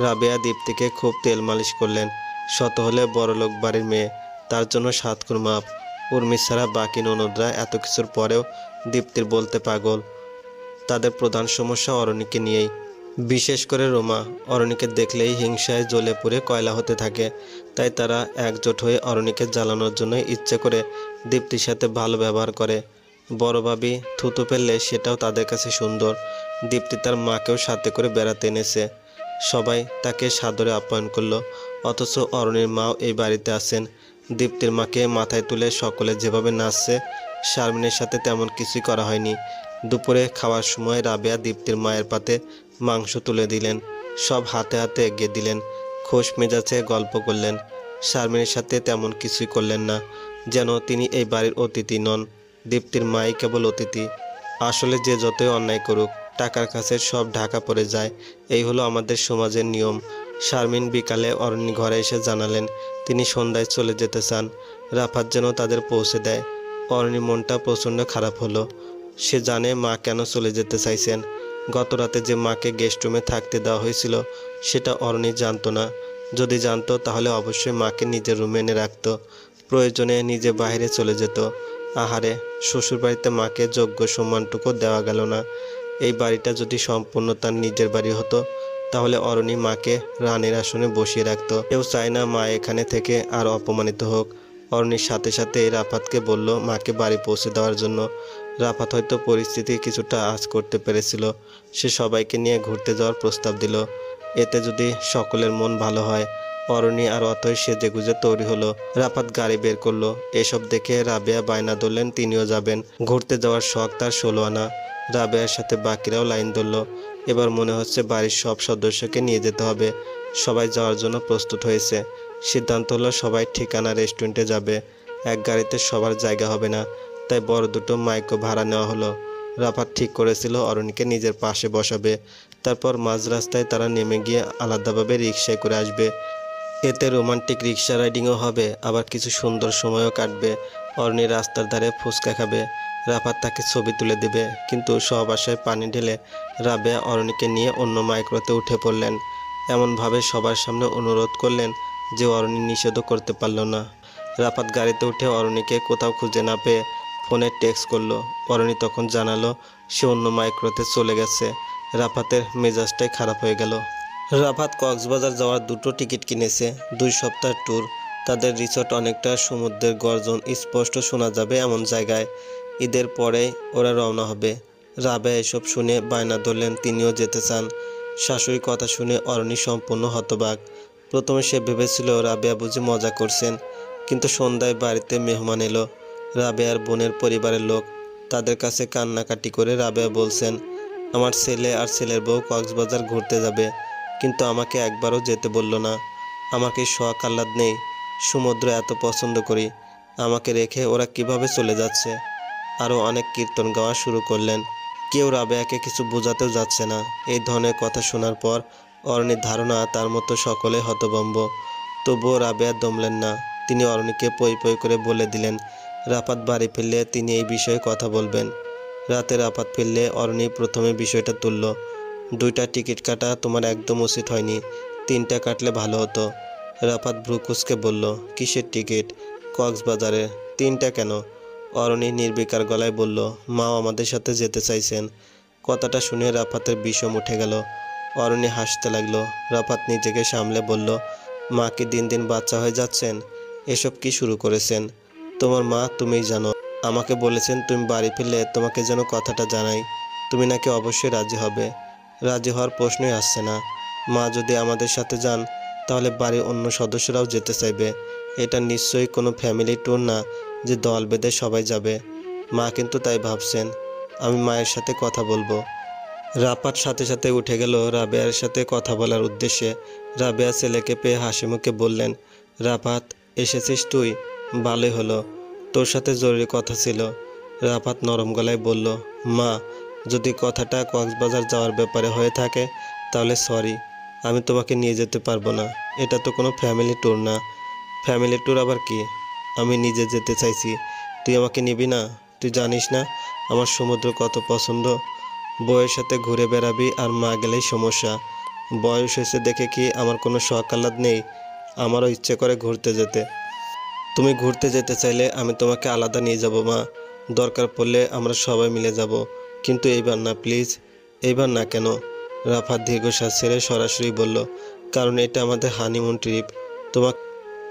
Speaker 1: রাবেয়া দীপ্তিকে খুব তেল মালিশ করলেন। শত হলে বড়লোক বাড়ির মেয়ে, তার জন্য 7 গুণ মাপ। উর্মি ছাড়া বাকি ননদরা এত কিছুর পরেও দীপ্তির বলতে পাগল। তাদের প্রধান সমস্যা অরণিকে নিয়েই। বিশেষ করে রোমা। অরণিকে দেখলেই হিংসায় জ্বলে পুড়ে কয়লা হতে থাকে। তাই তারা একজোট হয়ে অরণিকে জ্বালানোর জন্য ইচ্ছে করে দীপ্তির সাথে ভালো ব্যবহার করে। বড় ভাবি থুতু ফেললে সেটাও তাদের কাছে সুন্দর। দীপ্তি তার মাকেও সাথে করে বেড়াতে এনেছে। সবাই তাকে সাদরে আপ্যায়ন করলো, অথচ অরণির মাও এই বাড়িতে আছেন। দীপ্তির মাকে মাথায় তুলে সকলে যেভাবে নাচছে, শারমিনের সাথে তেমন কিছুই করা হয়নি। দুপুরে খাওয়ার সময় রাবেয়া দীপ্তির মায়ের পাতে মাংস তুলে দিলেন। সব হাতে হাতে এগিয়ে দিলেন। খোশ মেজাজে গল্প করলেন। শারমিনের সাথে তেমন কিছুই করলেন না, যেন তিনি এই বাড়ির অতিথি নন। দীপ্তির মাই কেবল অতিথি। আসলে যে যতই অন্যায় করুক, টাকার কাছে সব ঢাকা পড়ে যায়। এই হলো আমাদের সমাজের নিয়ম। শারমিন বিকালে অরণ্য ঘরে এসে জানালেন তিনি সন্ধ্যায় চলে যেতে চান। রাফাত যেন তাদের পৌঁছে দেয়। অরণ্যর মনটা প্রচণ্ড খারাপ হলো। সে জানে মা কেন চলে যেতে চাইছেন। গত রাতে যে মাকে গেস্ট রুমে থাকতে দেওয়া হয়েছিল সেটা অরণি জানতো না। যদি জানতো তাহলে অবশ্যই মাকে নিজের রুমে এনে রাখতো, প্রয়োজনে নিজে বাইরে চলে যেত। আহারে, শ্বশুরবাড়িতে মাকে যোগ্য সম্মানটুকু দেওয়া গেল না। এই বাড়িটা যদি সম্পূর্ণ তার নিজের বাড়ি হতো তাহলে অরণি মাকে রানীর আসনে বসিয়ে রাখতো। কেউ চায় না মা এখানে থেকে আর অপমানিত হোক। অরণির সাথে সাথে রাফাতকে বলল মাকে বাড়ি পৌঁছে দেওয়ার জন্য। রাফাত হয়তো পরিস্থিতি কিছুটা আঁচ করতে পেরেছিল। সে সবাইকে নিয়ে ঘুরতে যাওয়ার প্রস্তাব দিল। এতে যদি সকলের মন ভালো হয়। অরণি আর অতই সেজেগুজে তৈরি হলো। রাফাত গাড়ি বের করলো। এসব দেখে রাবেয়া বায়না ধরলেন তিনিও যাবেন। ঘুরতে যাওয়ার শখ তার 16 আনা। রাবেয়ার সাথে বাকিরাও লাইন ধরল। এবার মনে হচ্ছে বাড়ির সব সদস্যকে নিয়ে যেতে হবে। সবাই যাওয়ার জন্য প্রস্তুত হয়েছে। সিদ্ধান্ত হলো সবাই ঠিকানা রেস্টুরেন্টে যাবে। এক গাড়িতে সবার জায়গা হবে না, তাই বড় দুটো মাইক্রো ভাড়া নেওয়া হলো। রাফাত ঠিক করেছিল অরণিকে নিজের পাশে বসাবে। তারপর মাঝ রাস্তায় তারা নেমে গিয়ে আলাদাভাবে রিকশায় করে আসবে। এতে রোমান্টিক রিক্সা রাইডিংও হবে, আবার কিছু সুন্দর সময়ও কাটবে। অরণি রাস্তার ধারে ফুচকা খাবে, রাফাত তাকে ছবি তুলে দেবে। কিন্তু সব আশায় পানি ঢেলে রাবেয়া অরণিকে নিয়ে অন্য মাইক্রোতে উঠে পড়লেন। এমনভাবে সবার সামনে অনুরোধ করলেন যে অরণি নিষেধও করতে পারল না। রাফাত গাড়িতে উঠে অরণিকে কোথাও খুঁজে না পেয়ে ফোনে টেক্সট করলো। অরণি তখন জানালো সে অন্য মাইক্রোতে চলে গেছে। রাফাতের মেজাজটাই খারাপ হয়ে গেল। রাফাত কক্সবাজার যাওয়ার দুটো টিকিট কিনেছে। 2 সপ্তাহ ট্যুর। তাদের রিসোর্ট অনেকটা সমুদ্রের গর্জন স্পষ্ট শোনা যাবে এমন জায়গায়। ঈদের পরেই ওরা রওনা হবে। রাবেয়া এসব শুনে বায়না ধরলেন তিনিও যেতে চান। শাশুড়ির কথা শুনে অরণি সম্পূর্ণ হতবাক। প্রথমে সে ভেবেছিল রাবেয়া বুঝি মজা করছেন, কিন্তু সন্ধ্যায় বাড়িতে মেহমান এলো। রাবেয়ার বোনের পরিবারের লোক। তাদের কাছে কান্নাকাটি করে রাবেয়া বলছেন, আমার ছেলে আর ছেলের বউ কক্সবাজার ঘুরতে যাবে, কিন্তু আমাকে একবারও যেতে বলল না। আমাকে শখ আহ্লাদ নেই, সমুদ্র এত পছন্দ করি, আমাকে রেখে ওরা কিভাবে চলে যাচ্ছে। আরও অনেক কীর্তন গাওয়া শুরু করলেন। কেউ রাবেয়াকে কিছু বোঝাতেও যাচ্ছে না। এই ধরনের কথা শোনার পর অরণির ধারণা তার মতো সকলে হতভম্ব। তবুও রাবেয়া দমলেন না। তিনি অরণিকে পই পই করে বলে দিলেন রাফাত বাড়ি ফিরলে তিনি এই বিষয়ে কথা বলবেন। রাতে রাফাত ফিরলে অরণি প্রথমে বিষয়টা তুলল। 2টা টিকিট কাটা তোমার একদম উচিত হয়নি, 3টা কাটলে ভালো হতো। রাফাত ভ্রু কুঁচকে বলল, কিসের টিকিট? কক্সবাজারে। 3টা কেন? অরণি নির্বিকার গলায় বলল, মাও আমাদের সাথে যেতে চাইছেন। কথাটা শুনে রাফাতের বিষম উঠে গেল। অরণি হাসতে লাগলো। রাফাত নিজেকে সামলে বলল, মা কি দিন দিন বাচ্চা হয়ে যাচ্ছেন? এসব কি শুরু করেছেন? তোমার মা তুমিই জানো। আমাকে বলেছেন তুমি বাড়ি ফিরলে তোমাকে যেন কথাটা জানাই। তুমি নাকি অবশ্যই রাজি হবে। রাজি হওয়ার প্রশ্নই আসছে না। মা যদি আমাদের সাথে যান তাহলে বাড়ির অন্য সদস্যরাও যেতে চাইবে। এটা নিশ্চয়ই কোনো ফ্যামিলি ট্যুর না যে দল বেঁধে সবাই যাবে। মা কিন্তু তাই ভাবছেন। আমি মায়ের সাথে কথা বলবো। রাফাত সাথে সাথে উঠে গেল রাবেয়ার সাথে কথা বলার উদ্দেশ্যে। রাবেয়া ছেলেকে পেয়ে হাসি মুখে বললেন, রাফাত এসেছিস তুই? ভালোই হলো, তোর সাথে জরুরি কথা ছিল। রাফাত নরম গলায় বলল, মা যদি কথাটা কক্সবাজার যাওয়ার ব্যাপারে হয়ে থাকে তাহলে সরি, আমি তোমাকে নিয়ে যেতে পারবো না। এটা তো কোনো ফ্যামিলি ট্যুর না। ফ্যামিলি ট্যুর আবার কি? আমি নিজে যেতে চাইছি, তুই আমাকে নিবি না? তুই জানিস না আমার সমুদ্র কত পছন্দ। বউয়ের সাথে ঘুরে বেড়াবি আর মা গেলেই সমস্যা। বয়স হয়েছে দেখে কি আমার কোনো শখ আহ্লাদ নেই? আমারও ইচ্ছে করে ঘুরতে যেতে। তুমি ঘুরতে যেতে চাইলে আমি তোমাকে আলাদা নিয়ে যাব মা। দরকার পড়লে আমরা সবাই মিলে যাব, কিন্তু এইবার না প্লিজ। এইবার না কেন? রাফাত দীর্ঘশ্বাস ছেড়ে সরাসরি বলল, কারণ এটা আমাদের হানিমুন ট্রিপ।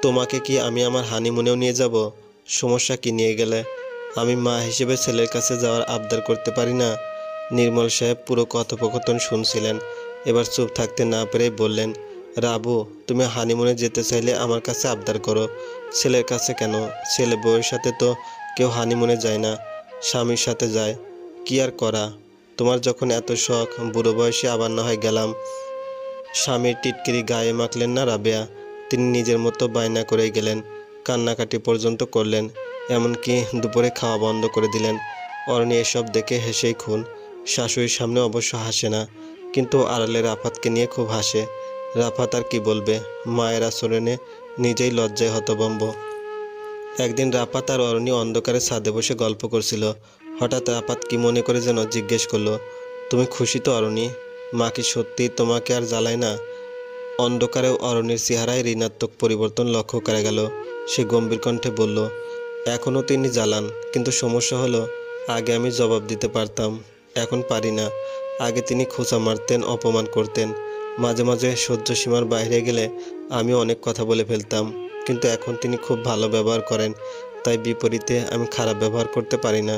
Speaker 1: তোমাকে কি আমি আমার হানিমুনেও নিয়ে যাব? সমস্যা কি নিয়ে গেলে? আমি মা হিসেবে ছেলের কাছে যাওয়ার আবদার করতে পারি না? নির্মল সাহেব পুরো কথোপকথন শুনছিলেন। এবার চুপ থাকতে না পেরেই বললেন, রাবু তুমি হানিমুনে যেতে চাইলে আমার কাছে আবদার করো, ছেলের কাছে কেন? ছেলে বউয়ের সাথে তো কেউ হানিমুনে যায় না, স্বামীর সাথে যায়। কি আর করা? তোমার যখন এত শখ, বুড়ো বয়সে আবার না হয় গেলাম। স্বামীর টিটকিরি গায়ে মাখলেন না রাবেয়া। তিনি নিজের মতো বায়না করে গেলেন, কান্নাকাটি পর্যন্ত করলেন, এমনকি দুপুরে খাওয়া বন্ধ করে দিলেন। অরণি এসব দেখে হেসেই খুন। শাশুড়ির সামনে অবশ্য হাসে না, কিন্তু আড়ালে রাফাতকে নিয়ে খুব হাসে। রাফাত আর কি বলবে? মায়ের আচরণে নিজেই লজ্জায় হতভম্ব। একদিন রাফাত আর অরণি অন্ধকারে ছাদে বসে গল্প করছিল। হঠাৎ রাফাত কি মনে করে যেন জিজ্ঞেস করলো, তুমি খুশি তো অরণি? মা কি সত্যি তোমাকে আর জ্বালায় না? অন্ধকারেও অরণির চেহারায় ঋণাত্মক পরিবর্তন লক্ষ্য করা গেল। সে গম্ভীর কণ্ঠে বলল, এখনও তিনি জ্বালান, কিন্তু সমস্যা হলো আগে আমি জবাব দিতে পারতাম, এখন পারি না। আগে তিনি খোঁচা মারতেন, অপমান করতেন, মাঝে মাঝে সহ্য সীমার বাইরে গেলে আমি অনেক কথা বলে ফেলতাম, কিন্তু এখন তিনি খুব ভালো ব্যবহার করেন। তাই বিপরীতে আমি খারাপ ব্যবহার করতে পারি না,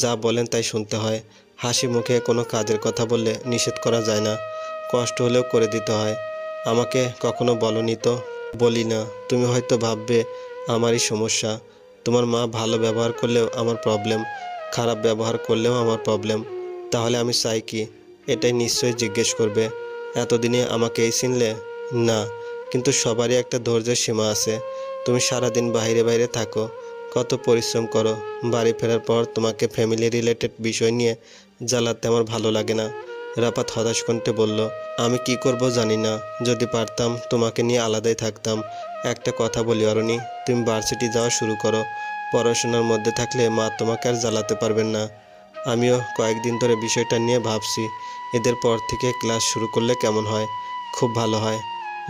Speaker 1: যা বলেন তাই শুনতে হয়। হাসি মুখে কোনো কাজের কথা বললে নিষেধ করা যায় না, কষ্ট হলেও করে দিতে হয়। আমাকে কখনো বলনি তো? বলি না। তুমি হয়তো ভাববে আমারই সমস্যা। তোমার মা ভালো ব্যবহার করলেও আমার প্রবলেম, খারাপ ব্যবহার করলেও আমার প্রবলেম। তাহলে আমি চাই কি? এটাই নিশ্চয়ই জিজ্ঞেস করবে। এতদিনে আমাকে এই চিনলে না, কিন্তু সবারই একটা ধৈর্যের সীমা আছে। তুমি সারাদিন বাইরে বাইরে থাকো, কত পরিশ্রম করো, বাড়ি ফেরার পর তোমাকে ফ্যামিলি রিলেটেড বিষয় নিয়ে জ্বালাতে আমার ভালো লাগে না। রাফাত হতাশ কণ্ঠে বলল, আমি কি করব জানি না। যদি পারতাম তোমাকে নিয়ে আলাদাই থাকতাম। একটা কথা বলি অরণি, তুমি ভার্সিটি যাওয়া শুরু করো। পড়াশোনার মধ্যে থাকলে মা তোমাকে আর জ্বালাতে পারবেন না। আমিও কয়েকদিন ধরে বিষয়টা নিয়ে ভাবছি, এদের পর থেকে ক্লাস শুরু করলে কেমন হয়? খুব ভালো হয়।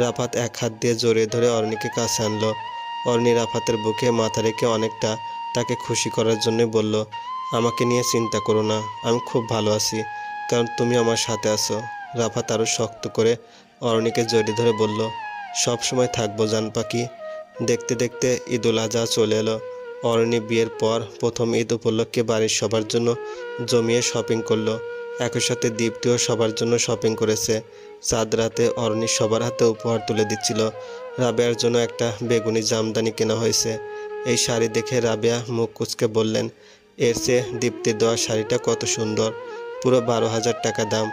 Speaker 1: রাফাত এক হাত দিয়ে জড়িয়ে ধরে অরণিকে কাছে আনলো। অরণি রাফাতের বুকে মাথা রেখে অনেকটা তাকে খুশি করার জন্যই বলল, আমাকে নিয়ে চিন্তা করো না, আমি খুব ভালো আছি, কারণ তুমি আমার সাথে আছো। রাফাত আরও শক্ত করে অরণিকে জড়িয়ে ধরে বলল, সব সময় থাকবো জান পাখি। দেখতে দেখতে ঈদুল আজহা চলে এলো। অরণি বিয়ের পর প্রথম ঈদ উপলক্ষে বাড়ির সবার জন্য জমিয়ে শপিং করলো। একই সাথে দীপ্তিও সবার জন্য শপিং করেছে। চাঁদ রাতে অরণি সবার হাতে উপহার তুলে দিচ্ছিল। রাবেয়ার জন্য একটা বেগুনি জামদানি কেনা হয়েছে। এই শাড়ি দেখে রাবেয়া মুখ কুঁচকে বললেন, এর চেয়ে দীপ্তির দেওয়া শাড়িটা কত সুন্দর, পুরো 12,000 টাকা দাম।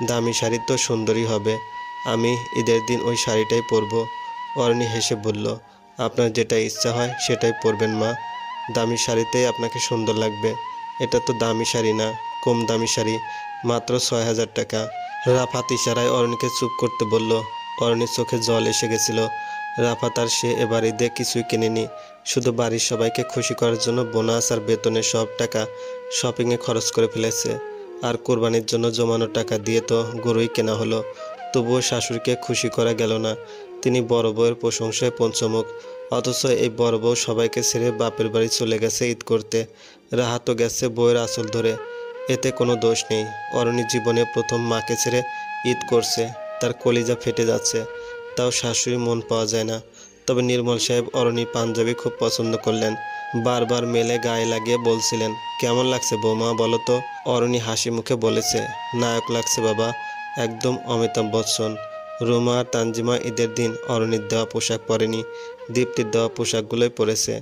Speaker 1: দামি শাড়ি তো সুন্দরই হবে, আমি ঈদের দিন ওই শাড়িটাই পরবো। অরণি হেসে বলল, আপনার যেটা ইচ্ছা হয় সেটাই পরবেন মা, দামি শাড়িতেই আপনাকে সুন্দর লাগবে। এটা তো দামি শাড়ি না, কম দামি শাড়ি, মাত্র 6,000 টাকা। রাফাত ইশারায় অরণিকে চুপ করতে বলল। অরণির চোখে জল এসে গেছিল। রাফাত আর সে এবার ঈদে কিছুই কেনেনি, শুধু বাড়ির সবাইকে খুশি করার জন্য বোনাস আর বেতনের সব টাকা শপিংয়ে খরচ করে ফেলেছে। আর কোরবানির জন্য জমানো টাকা দিয়ে তো গরুই কেনা হলো। তবুও শাশুড়িকে খুশি করা গেল না। তিনি বড় বউয়ের প্রশংসায় পঞ্চমুখ, অথচ এই বড় বউ সবাইকে ছেড়ে বাপের বাড়ি চলে গেছে ঈদ করতে। রাহাতও গেছে বউয়ের আঁচল ধরে, এতে কোনো দোষ নেই। অরণি জীবনে প্রথম মাকে ছেড়ে ঈদ করছে, তার কলিজা ফেটে যাচ্ছে, তাও শাশুড়ি মন পাওয়া যায় না। তবে নির্মল সাহেব অরণির পাঞ্জাবি খুব পছন্দ করলেন, বারবার মেলে গায়ে লাগিয়ে বলছিলেন, কেমন লাগছে বৌমা বলো তো? অরণি হাসি মুখে বলেছে, নায়ক লাগছে বাবা, একদম অমিতাভ বচ্চন। রুমা আর তানজিমা ঈদের দিন অরণির দেওয়া পোশাক পরেনি, দীপ্তির দেওয়া পোশাকগুলোই পরেছে।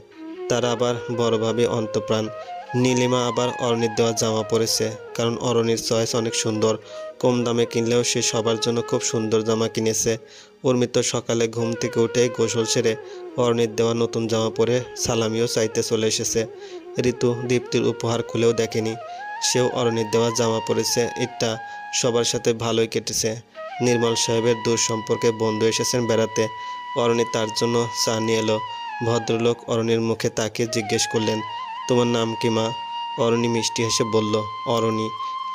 Speaker 1: তারা আবার বড়ভাবে অন্তপ্রাণ। নীলিমা আবার অরণির দেওয়া জামা পরেছে, কারণ অরণির চয়েস অনেক সুন্দর। কম দামে কিনলেও সে সবার জন্য খুব সুন্দর জামা কিনেছে। উর্মি তো সকালে ঘুম থেকে উঠে গোসল সেরে অরণির দেওয়া নতুন জামা পরে সালামিও চাইতে চলে এসেছে। ঋতু দীপ্তির উপহার খুলেও দেখেনি, সেও অরণির দেওয়া জামা পরেছে। ঈদটা সবার সাথে ভালোই কেটেছে। নির্মল সাহেবের দূর সম্পর্কে বন্ধু এসেছেন বেড়াতে, অরণি তার জন্য চা নিয়ে এলো। ভদ্রলোক অরণির মুখে তাকিয়ে জিজ্ঞেস করলেন, তোমার নাম কি মা? অরণি মিষ্টি হেসে বলল, অরণি।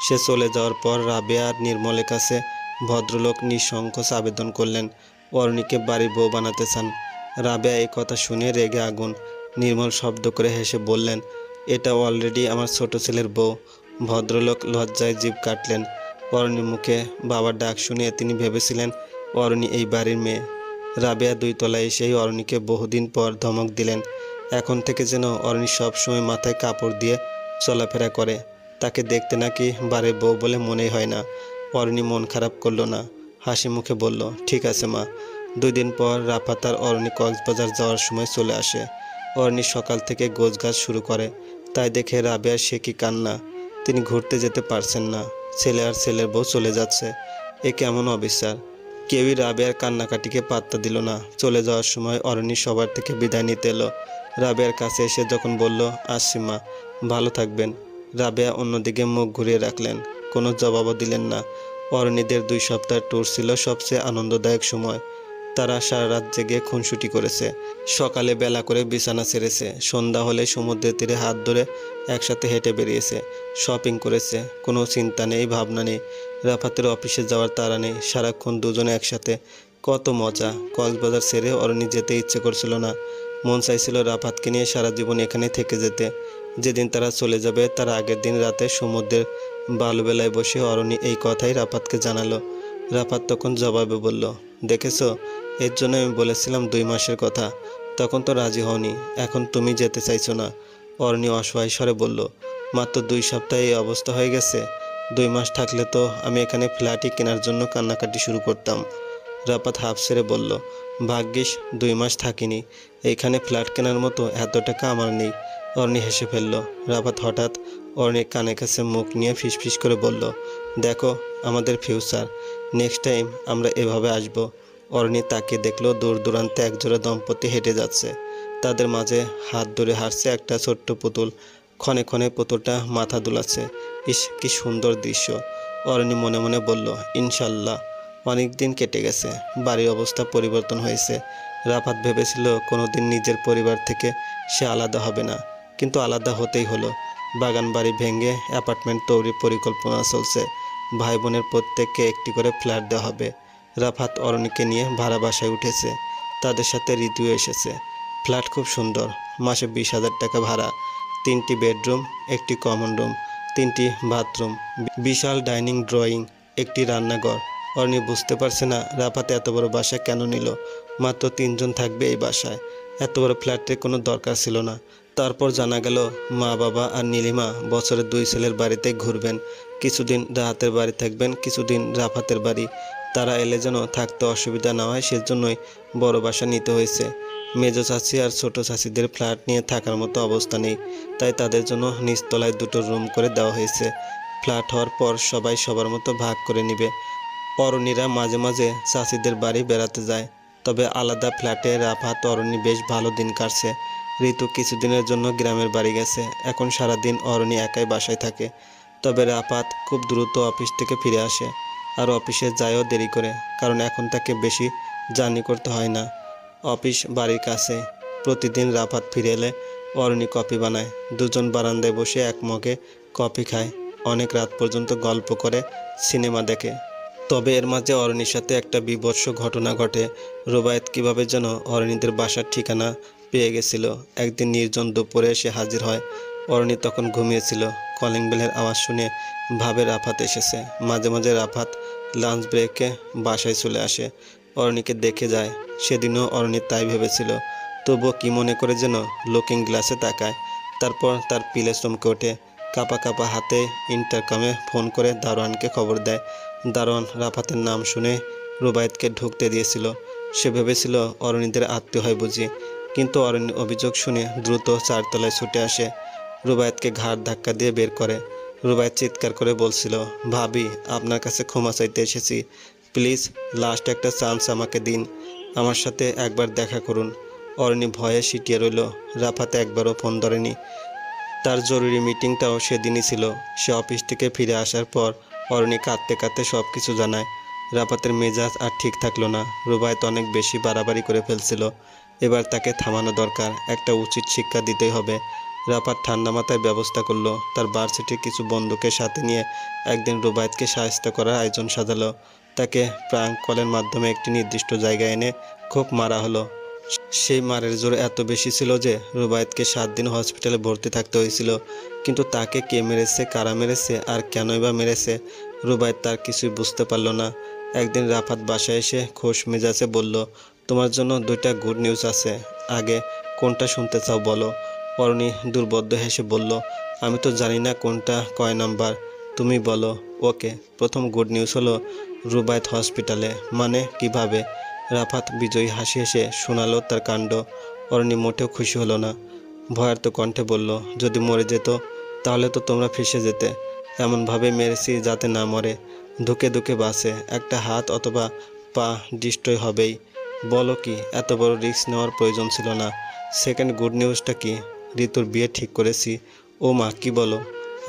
Speaker 1: সে চলে যাওয়ার পর রাবেয়া আর নির্মলের কাছে ভদ্রলোক নিঃসংকোচ আবেদন করলেন, অরণিকে বাড়ির বউ বানাতে চান। রাবেয়া এই কথা শুনে রেগে আগুন। নির্মল শব্দ করে হেসে বললেন, এটা অলরেডি আমার ছোট ছেলের বউ। ভদ্রলোক লজ্জায় জিভ কাটলেন। অরণির মুখে বাবার ডাক শুনে তিনি ভেবেছিলেন অরণি এই বাড়ির মেয়ে। রাবেয়া 2 তলায় এসেই অরণিকে বহুদিন পর ধমক দিলেন। এখন থেকে যেন অরণি সবসময় মাথায় কাপড় দিয়ে চলাফেরা করে, তাকে দেখতে নাকি বাড়ির বউ বলে মনেই হয় না। অরণি মন খারাপ করলো না, হাসি মুখে বলল, ঠিক আছে মা। 2 দিন পর রাফাত আর অরণি কক্সবাজার যাওয়ার সময় চলে আসে। অরণি সকাল থেকে গোছগাছ শুরু করে, তাই দেখে রাবেয়ার সে কি কান্না। তিনি ঘুরতে যেতে পারছেন না, ছেলে আর ছেলের বউ চলে যাচ্ছে। এ কেমন অবিচার! কেউই রাবেয়ার কান্নাকাটিকে পাত্তা দিল না। চলে যাওয়ার সময় অরণি সবার থেকে বিদায় নিতে এলো। রাবেয়ার কাছে এসে যখন বলল, আসছি মা, ভালো থাকবেন, রাবেয়া অন্যদিকে মুখ ঘুরিয়ে রাখলেন, কোনো জবাবও দিলেন না। অরণিদের 2 সপ্তাহের ট্যুর ছিল সবচেয়ে আনন্দদায়ক সময়। তারা সারা রাত জেগে খুনসুটি করেছে, সকালে বেলা করে বিছানা ছেড়েছে, সন্ধ্যা হলে সমুদ্রের তীরে হাত ধরে একসাথে হেঁটে বেরিয়েছে, শপিং করেছে। কোনো চিন্তা নেই, ভাবনা নেই, রাফাতের অফিসে যাওয়ার তাড়া নেই, সারাক্ষণ দুজনে একসাথে। কত মজা! কক্সবাজার ছেড়ে অরণি যেতে ইচ্ছে করছিল না, মন চাইছিল রাফাতকে নিয়ে সারা জীবন এখানে থেকে যেতে। যেদিন তারা চলে যাবে তার আগের দিন রাতে সমুদ্রের বালুবেলায় বসে অরণি এই কথাই রাফাতকে জানালো। রাফাত তখন জবাবে বলল, দেখেছো, এর জন্য আমি বলেছিলাম 2 মাসের কথা, তখন তো রাজি হওনি, এখন তুমি যেতে চাইছো না। অরণি অসহায় স্বরে বলল, মাত্র 2 সপ্তাহে এই অবস্থা হয়ে গেছে। 2 মাস থাকলে তো আমি এখানে ফ্ল্যাটই কেনার জন্য কান্নাকাটি শুরু করতাম। রাফাত হাফ ছেড়ে বলল, ভাগ্যিস 2 মাস থাকিনি, এইখানে ফ্ল্যাট কেনার মতো এত টাকা আমার নেই। অরণি হেসে ফেলল। রাফাত হঠাৎ অরণির কানে কাছে মুখ নিয়ে ফিসফিস করে বলল, দেখো, আমাদের ফিউচার, নেক্সট টাইম আমরা এভাবে আসব। অরণি তাকে দেখলো দূর দূরান্তে একজোড়া দম্পতি হেঁটে যাচ্ছে, তাদের মাঝে হাত ধরে হাঁটছে একটা ছোট্ট পুতুল। ক্ষণে ক্ষণে পুতুলটা মাথা দুলাচ্ছে। ইস, কি সুন্দর দৃশ্য। অরণি মনে মনে বলল, ইনশাল্লাহ। অনেক দিন কেটে গেছে, বাড়ির অবস্থা পরিবর্তন হয়েছে। রাফাত ভেবেছিল কোনোদিন নিজের পরিবার থেকে সে আলাদা হবে না, কিন্তু আলাদা হতেই হলো। বাগান বাড়ি ভেঙে অ্যাপার্টমেন্ট তৈরির পরিকল্পনা চলছে। ভাই বোনের প্রত্যেককে একটি করে ফ্ল্যাট দেওয়া হবে। রাফাত অরণিকে নিয়ে ভাড়া বাসায় উঠেছে, তাদের সাথে ঋতুও এসেছে। ফ্ল্যাট খুব সুন্দর, মাসে 20,000 টাকা ভাড়া, 3টি বেডরুম, একটি কমন রুম, 3টি বাথরুম, বিশাল ডাইনিং ড্রয়িং, একটি রান্নাঘর। অরণি বুঝতে পারছে না রাফাত এত বড় বাসা কেন নিল। মাত্র 3 জন থাকবে এই বাসায়, এত বড় ফ্ল্যাটের কোনো দরকার ছিল না। তারপর জানা গেল মা বাবা আর নীলিমা বছরে 2 ছেলের বাড়িতে ঘুরবেন। কিছুদিন রাহাতের বাড়ি থাকবেন, কিছুদিন রাফাতের বাড়ি। তারা এলে যেন থাকতে অসুবিধা না হয়, সেজন্যই বড় বাসা নিতে হয়েছে। মেজো চাচি আর ছোট চাচিদের ফ্ল্যাট নিয়ে থাকার মতো অবস্থা নেই, তাই তাদের জন্য নিচতলায় 2টো রুম করে দেওয়া হয়েছে। ফ্ল্যাট হওয়ার পর সবাই সবার মতো ভাগ করে নেবে। অরণিরা মাঝে মাঝে চাচিদের বাড়ি বেড়াতে যায়, তবে আলাদা ফ্ল্যাটে রাফাত অরণি বেশ ভালো দিন কাটছে। ঋতু কিছুদিনের জন্য গ্রামের বাড়ি গেছে, এখন সারাদিন অরণি একাই বাসায় থাকে। তবে রাফাত খুব দ্রুত অফিস থেকে ফিরে আসে, আর অফিসে যায়ও দেরি করে, কারণ এখন তাকে বেশি জার্নি করতে হয় না। অফিস বাড়ির কাছে। প্রতিদিন রাফাত ফিরে এলে অরণি কফি বানায়, 2জন বারান্দায় বসে এক মগে কফি খায়, অনেক রাত পর্যন্ত গল্প করে, সিনেমা দেখে। তবে এর মাঝে অরণির সাথে একটা বীভৎস ঘটনা ঘটে। রুবায়েত কীভাবে যেন অরণিদের বাসার ঠিকানা পেয়ে গেছিল। একদিন নির্জন দুপুরে এসে হাজির হয়। অরণি তখন ঘুমিয়েছিল। কলিং বেলের আওয়াজ শুনে ভাবে রাফাত এসেছে। মাঝে মাঝে রাফাত লাঞ্চ ব্রেকে বাসায় চলে আসে, অরণিকে দেখে যায়। সেদিনও অরণি তাই ভেবেছিল, তবুও কি মনে করে যেন লুকিং গ্লাসে তাকায়। তারপর তার পিলে চমকে ওঠে। কাঁপা কাঁপা হাতে ইন্টারকমে ফোন করে দারোয়ানকে খবর দেয়। দারোয়ান রাফাতের নাম শুনে রুবায়েতকে ঢুকতে দিয়েছিল। সে ভেবেছিল অরণিদের আত্মীয় হয় বুঝি, কিন্তু অরণি অভিযোগ শুনে দ্রুত 4তলায় ছুটে আসে, রুবায়েতকে ঘাড় ধাক্কা দিয়ে বের করে। রুবায়েত চিৎকার করে বলছিল, ভাবি, আপনার কাছে ক্ষমা চাইতে এসেছি, প্লিজ লাস্ট একটা চান্স আমাকে দিন, আমার সাথে একবার দেখা করুন। অরণি ভয়ে সিটিয়ে রইল। রাফাত একবারও ফোন ধরেনি। তার জরুরি মিটিংটাও সেদিনই ছিল। সে অফিস থেকে ফিরে আসার পর অরণি কাঁদতে কাঁদতে সব কিছু জানায়। রাফাতের মেজাজ আর ঠিক থাকলো না। রুবায়েত অনেক বেশি বাড়াবাড়ি করে ফেলছিল। এবার তাকে থামানো দরকার, একটা উচিত শিক্ষা দিতেই হবে। রাফাত ঠান্ডা মাথায় ব্যবস্থা করলো। তার ভার্সিটির কিছু বন্ধুকে সাথে নিয়ে একদিন রুবায়েতকে সাহায্য করার আয়োজন সাজালো। তাকে প্রাঙ্ক কলের মাধ্যমে একটি নির্দিষ্ট জায়গায় এনে খুব মারা হলো। সেই মারের জোর এত বেশি ছিল যে রুবায়েতকে 7 দিন হসপিটালে ভর্তি থাকতে হয়েছিল। কিন্তু তাকে কে মেরেছে, কারা মেরেছে, আর কেনই বা মেরেছে, রুবায়েত তার কিছুই বুঝতে পারল না। একদিন রাফাত বাসায় এসে খোশ মেজাজে বলল, তোমার জন্য 2টা গুড নিউজ আছে, আগে কোনটা শুনতে চাও বলো। অরণি দুর্বোধ্য হেসে বলল, আমি তো জানি না কোনটা কয় নাম্বার, তুমি বলো। ওকে, প্রথম গুড নিউজ হলো রুবায়েত হসপিটালে। মানে কিভাবে? রাফাত বিজয়ী হাসি হেসে শোনালো তার কাণ্ড। অরণি মোটেও খুশি হলো না। ভয়ার্ত কণ্ঠে বলল, যদি মরে যেত তাহলে তো তোমরা ফেঁসে যেতে। এমনভাবে মেরেছি যাতে না মরে, ধুকে ধুকে বাঁচে, একটা হাত অথবা পা ডিস্ট্রয় হবেই। বলো কি, এত বড় রিস্ক নেওয়ার প্রয়োজন ছিল না। সেকেন্ড গুড নিউজটা কি? ঋতুর বিয়ে ঠিক করেছি। ও মা, কি বলো?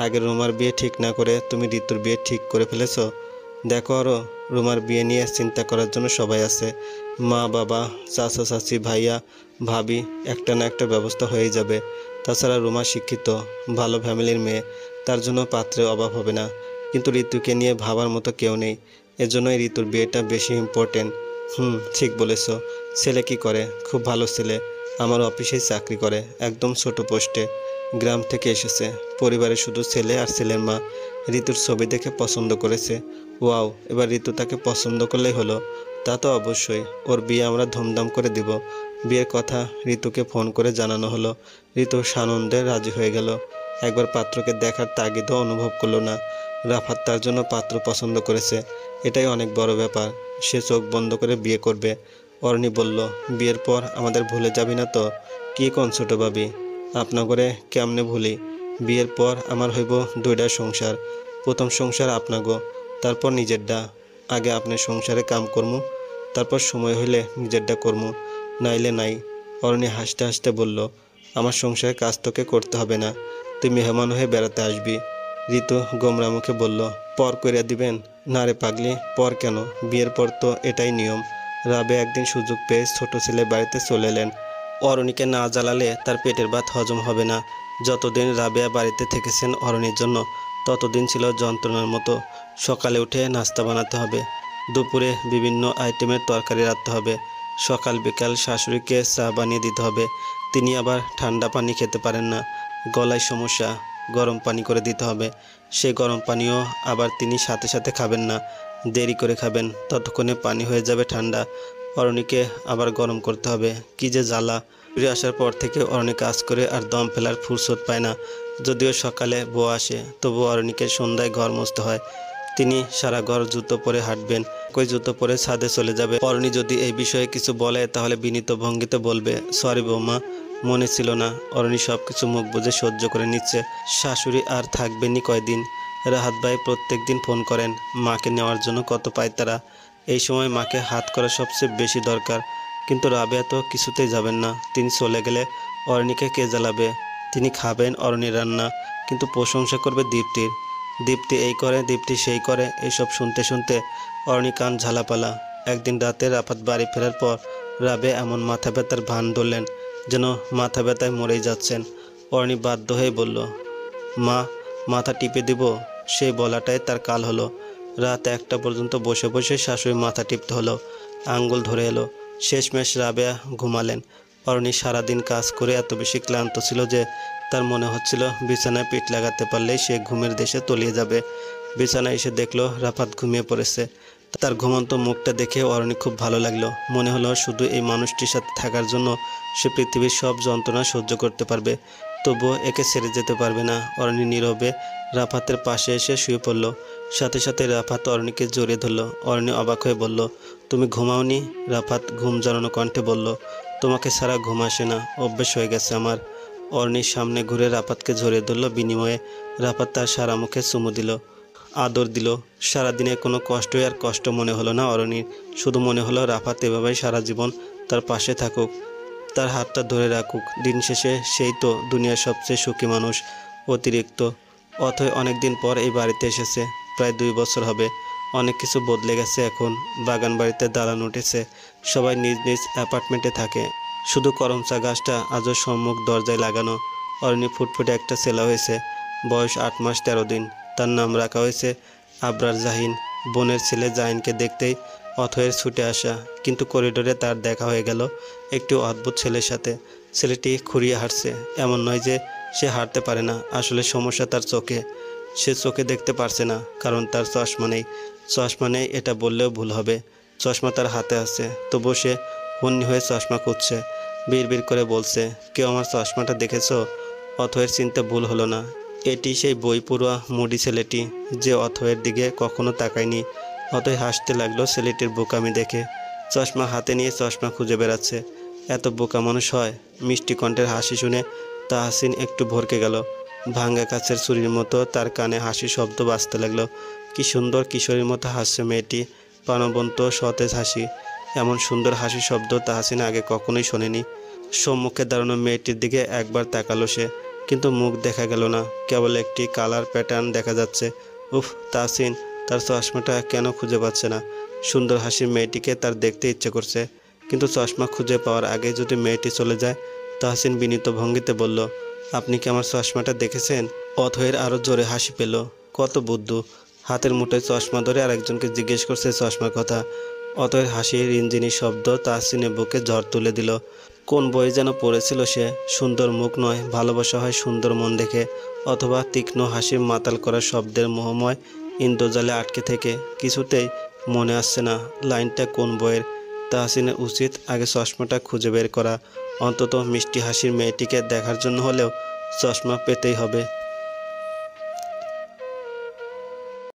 Speaker 1: আগে রুমার বিয়ে ঠিক না করে তুমি ঋতুর বিয়ে ঠিক করে ফেলেছো? দেখো আরও, রুমার বিয়ে নিয়ে চিন্তা করার জন্য সবাই আছে, মা বাবা, চাচা চাচি, ভাইয়া ভাবি, একটা না একটা ব্যবস্থা হয়ে যাবে। তাছাড়া রুমা শিক্ষিত, ভালো ফ্যামিলির মেয়ে, তার জন্য পাত্রের অভাব হবে না। কিন্তু ঋতুকে নিয়ে ভাবার মতো কেউ নেই, এজন্যই ঋতুর বিয়েটা বেশি ইম্পর্টেন্ট। ঠিক বলেছ। ছেলে কি করে? খুব ভালো ছেলে, আমার অফিসেই চাকরি করে, একদম ছোট পোস্টে। গ্রাম থেকে এসেছে, পরিবারে শুধু ছেলে আর ছেলের মা। ঋতুর ছবি দেখে পছন্দ করেছে। ওয়াও, এবার ঋতু তাকে পছন্দ করলেই হলো। তা তো অবশ্যই, ওর বিয়ে আমরা ধুমধাম করে দিব। বিয়ের কথা ঋতুকে ফোন করে জানানো হলো। ঋতু সানন্দে রাজি হয়ে গেল। একবার পাত্রকে দেখার তাগিদও অনুভব করলো না। রাফাত তার জন্য পাত্র পছন্দ করেছে, এটাই অনেক বড় ব্যাপার। সে চোখ বন্ধ করে বিয়ে করবে। অরণি বলল, বিয়ের পর আমাদের ভুলে যাবি না তো? কি কোন ছোট ভাবি, আপনা করে কেমনে ভুলি? বিয়ের পর আমার হইব দুইটা সংসার। প্রথম সংসার আপনাগো, তারপর নিজেরটা। আগে আপনার সংসারে কাম করমু, তারপর সময় হইলে নিজেরটা করমু, নাইলে নাই। অরণি হাসতে হাসতে বলল, আমার সংসারে কাজ তোকে করতে হবে না, তুই মেহমান হয়ে বেড়াতে আসবি। ঋতু গোমরা মুখে বলল, পর কইরা দিবেন? না রে পাগলি, পর কেন? বিয়ের পর তো এটাই নিয়ম। রাবে একদিন সুযোগ পেয়ে ছোট ছেলে বাড়িতে চলে এলেন। অরণিকে না জ্বালালে তার পেটের ভাত হজম হবে না। যতদিন রাবেয়া বাড়িতে থেকেছেন অরণির জন্য, ততদিন ছিল যন্ত্রণার মতো। সকালে উঠে নাস্তা বানাতে হবে, দুপুরে বিভিন্ন আইটেমের তরকারি রাখতে হবে, সকাল বিকাল শাশুড়িকে চা বানিয়ে দিতে হবে। তিনি আবার ঠান্ডা পানি খেতে পারেন না, গলায় সমস্যা, গরম পানি করে দিতে হবে। সে গরম পানিও আবার তিনি সাথে সাথে খাবেন না, দেরি করে খাবেন, ততক্ষণে পানি হয়ে যাবে ঠান্ডা। অরণিকে আবার গরম করতে হবে, কি যে জ্বালা। ফিরে আসার পর থেকে অরণি কাজ করে আর দম ফেলার ফুরসত পায় না। যদিও সকালে বউ আসে, তবু অরণিকে সন্ধ্যায় ঘর মুছতে হয়। তিনি সারা ঘর জুতো পরে হাঁটবেন, কই জুতো পরে ছাদে চলে যাবে। অরণি যদি এই বিষয়ে কিছু বলে তাহলে বিনীত ভঙ্গিতে বলবে, সরি বৌমা, মনে ছিল না। অরণি সব কিছু মুখ বুজে সহ্য করে নিচ্ছে। শাশুড়ি আর থাকবেনই কয়দিন। রাহাত ভাই প্রত্যেক দিন ফোন করেন, মাকে নেওয়ার জন্য কত পায় তারা। এই সময় মাকে হাত করা সবচেয়ে বেশি দরকার। কিন্তু রাবেয়া তো কিছুতেই যাবেন না। তিনি চলে গেলে অরণিকে কে জ্বালাবে? তিনি খাবেন অরণির রান্না, কিন্তু প্রশংসা করবে দীপ্তির। দীপ্তি এই করে, দীপ্তি সেই করে, এইসব শুনতে শুনতে অরণি কান ঝালাপালা। একদিন রাতে রাফাত বাড়ি ফেরার পর রাবে এমন মাথা ব্যথার ভান ধরলেন যেন মাথা ব্যথায় মরেই যাচ্ছেন। অরণি বাধ্য হয়ে বলল, মা, মাথা টিপে দিব। সেই বলাটাই তার কাল হলো। রাত 1টা পর্যন্ত বসে বসে শাশুড়ি মাথা টিপতে হলো, আঙ্গুল ধরে এলো। শেষমেশ রাবেয়া ঘুমালেন। অরণি সারাদিন কাজ করে এত বেশি ক্লান্ত ছিল যে তার মনে হচ্ছিল বিছানায় পিঠ লাগাতে পারলেই সে ঘুমের দেশে তলিয়ে যাবে। বিছানায় এসে দেখলো রাফাত ঘুমিয়ে পড়েছে। তার ঘুমন্ত মুখটা দেখে অরণি খুব ভালো লাগলো। মনে হলো শুধু এই মানুষটির সাথে থাকার জন্য সে পৃথিবীর সব যন্ত্রণা সহ্য করতে পারবে, তবুও একে ছেড়ে যেতে পারবে না। অরণি নীরবে রাফাতের পাশে এসে শুয়ে পড়ল। সাথে সাথে রাফাত অরণিকে জড়িয়ে ধরল। অরণি অবাক হয়ে বলল, তুমি ঘুমাওনি? রাফাত ঘুম জড়ানো কণ্ঠে বলল, তোমাকে ছাড়া ঘুম আসে না, অভ্যেস হয়ে গেছে আমার। অরণির সামনে ঘুরে রাফাতকে জড়িয়ে ধরল। বিনিময়ে রাফাত তার সারা মুখে চুমু দিল, আদর দিল। সারাদিনে কোনো কষ্টই আর কষ্ট মনে হলো না অরণির। শুধু মনে হলো রাফাত এভাবেই সারা জীবন তার পাশে থাকুক, তার হাতটা ধরে রাখুক। দিন শেষে সেই তো দুনিয়ার সবচেয়ে সুখী মানুষ। অতিরিক্ত অথয় অনেক দিন পর এই বাড়িতে এসেছে, প্রায় 2 বছর হবে। অনেক কিছু বদলে গেছে এখন। বাগান বাড়িতে দালান উঠেছে, সবাই নিজ নিজ অ্যাপার্টমেন্টে থাকে। শুধু করমচা গাছটা আজও সম্মুখ দরজায় লাগানো। অরণি ফুটফুটে একটা ছেলে হয়েছে, বয়স 8 মাস 13 দিন। তার নাম রাখা হয়েছে আবরার জাহিন। বোনের ছেলে জাহিনকে দেখতেই অথয়ের ছুটে আসা, কিন্তু করিডোরে তার দেখা হয়ে গেল একটি অদ্ভুত ছেলের সাথে। ছেলেটি খুঁড়িয়ে হাঁটছে। এমন নয় যে সে হাঁটতে পারে না, আসলে সমস্যা তার চোখে। সে চোখে দেখতে পারছে না, কারণ তার চশমা নেই। চশমা নেই এটা বললেও ভুল হবে। চশমা তার হাতে আছে, তবুও সে হন্যি হয়ে চশমা খুঁজছে। বিড়বিড় করে বলছে, কেউ আমার চশমাটা দেখেছো? অথয়ের চিনতে ভুল হলো না। এটি সেই বই পড়ুয়া মুডি ছেলেটি, যে অথয়ের দিকে কখনো তাকায়নি। অথয় হাসতে লাগলো ছেলেটির বোকামি দেখে। চশমা হাতে নিয়ে চশমা খুঁজে বেড়াচ্ছে, এত বোকা মানুষ হয়? মিষ্টি কণ্ঠের হাসি শুনে তাহসিন একটু ভরকে গেল। ভাঙ্গা কাছের ছুরির মতো তার কানে হাসির শব্দ বাজতে লাগলো। কি সুন্দর কিশোরীর মতো হাসছে মেয়েটি, প্রাণবন্ত সতেজ হাসি। এমন সুন্দর হাসির শব্দ তাহসিন আগে কখনোই শোনেনি। সম্মুখে দাঁড়ানো মেয়েটির দিকে একবার তাকালো সে, কিন্তু মুখ দেখা গেল না, কেবল একটি কালার প্যাটার্ন দেখা যাচ্ছে। উফ, তাহসিন তার চশমাটা কেন খুঁজে পাচ্ছে না? সুন্দর হাসি মেয়েটিকে তার দেখতে ইচ্ছে করছে, কিন্তু চশমা খুঁজে পাওয়ার আগে যদি মেয়েটি চলে যায়। তাহসিন বিনীত ভঙ্গিতে বলল, আপনি কি আমার চশমাটা দেখেছেন? অথয়ের আরও জোরে হাসি পেল। কত বুদ্ধু, হাতের মুঠোয় চশমা ধরে আরেকজনকে জিজ্ঞেস করছে চশমার কথা। অতএর হাসির ইঞ্জিনি শব্দ তাহসিনের বুকে ঝড় তুলে দিল। কোন বই যেন পড়েছিল সে, সুন্দর মুখ নয়, ভালোবাসা হয় সুন্দর মন দেখে, অথবা তীক্ষ্ণ হাসির মাতাল করা শব্দের মোহময় ইন্দ্রজালে আটকে থেকে। কিছুতেই মনে আসছে না লাইনটা কোন বইয়ের। তাহসিনের উচিত আগে চশমাটা খুঁজে বের করা, অন্তত মিষ্টি হাসির মেয়েটিকে দেখার জন্য হলেও চশমা পেতেই হবে।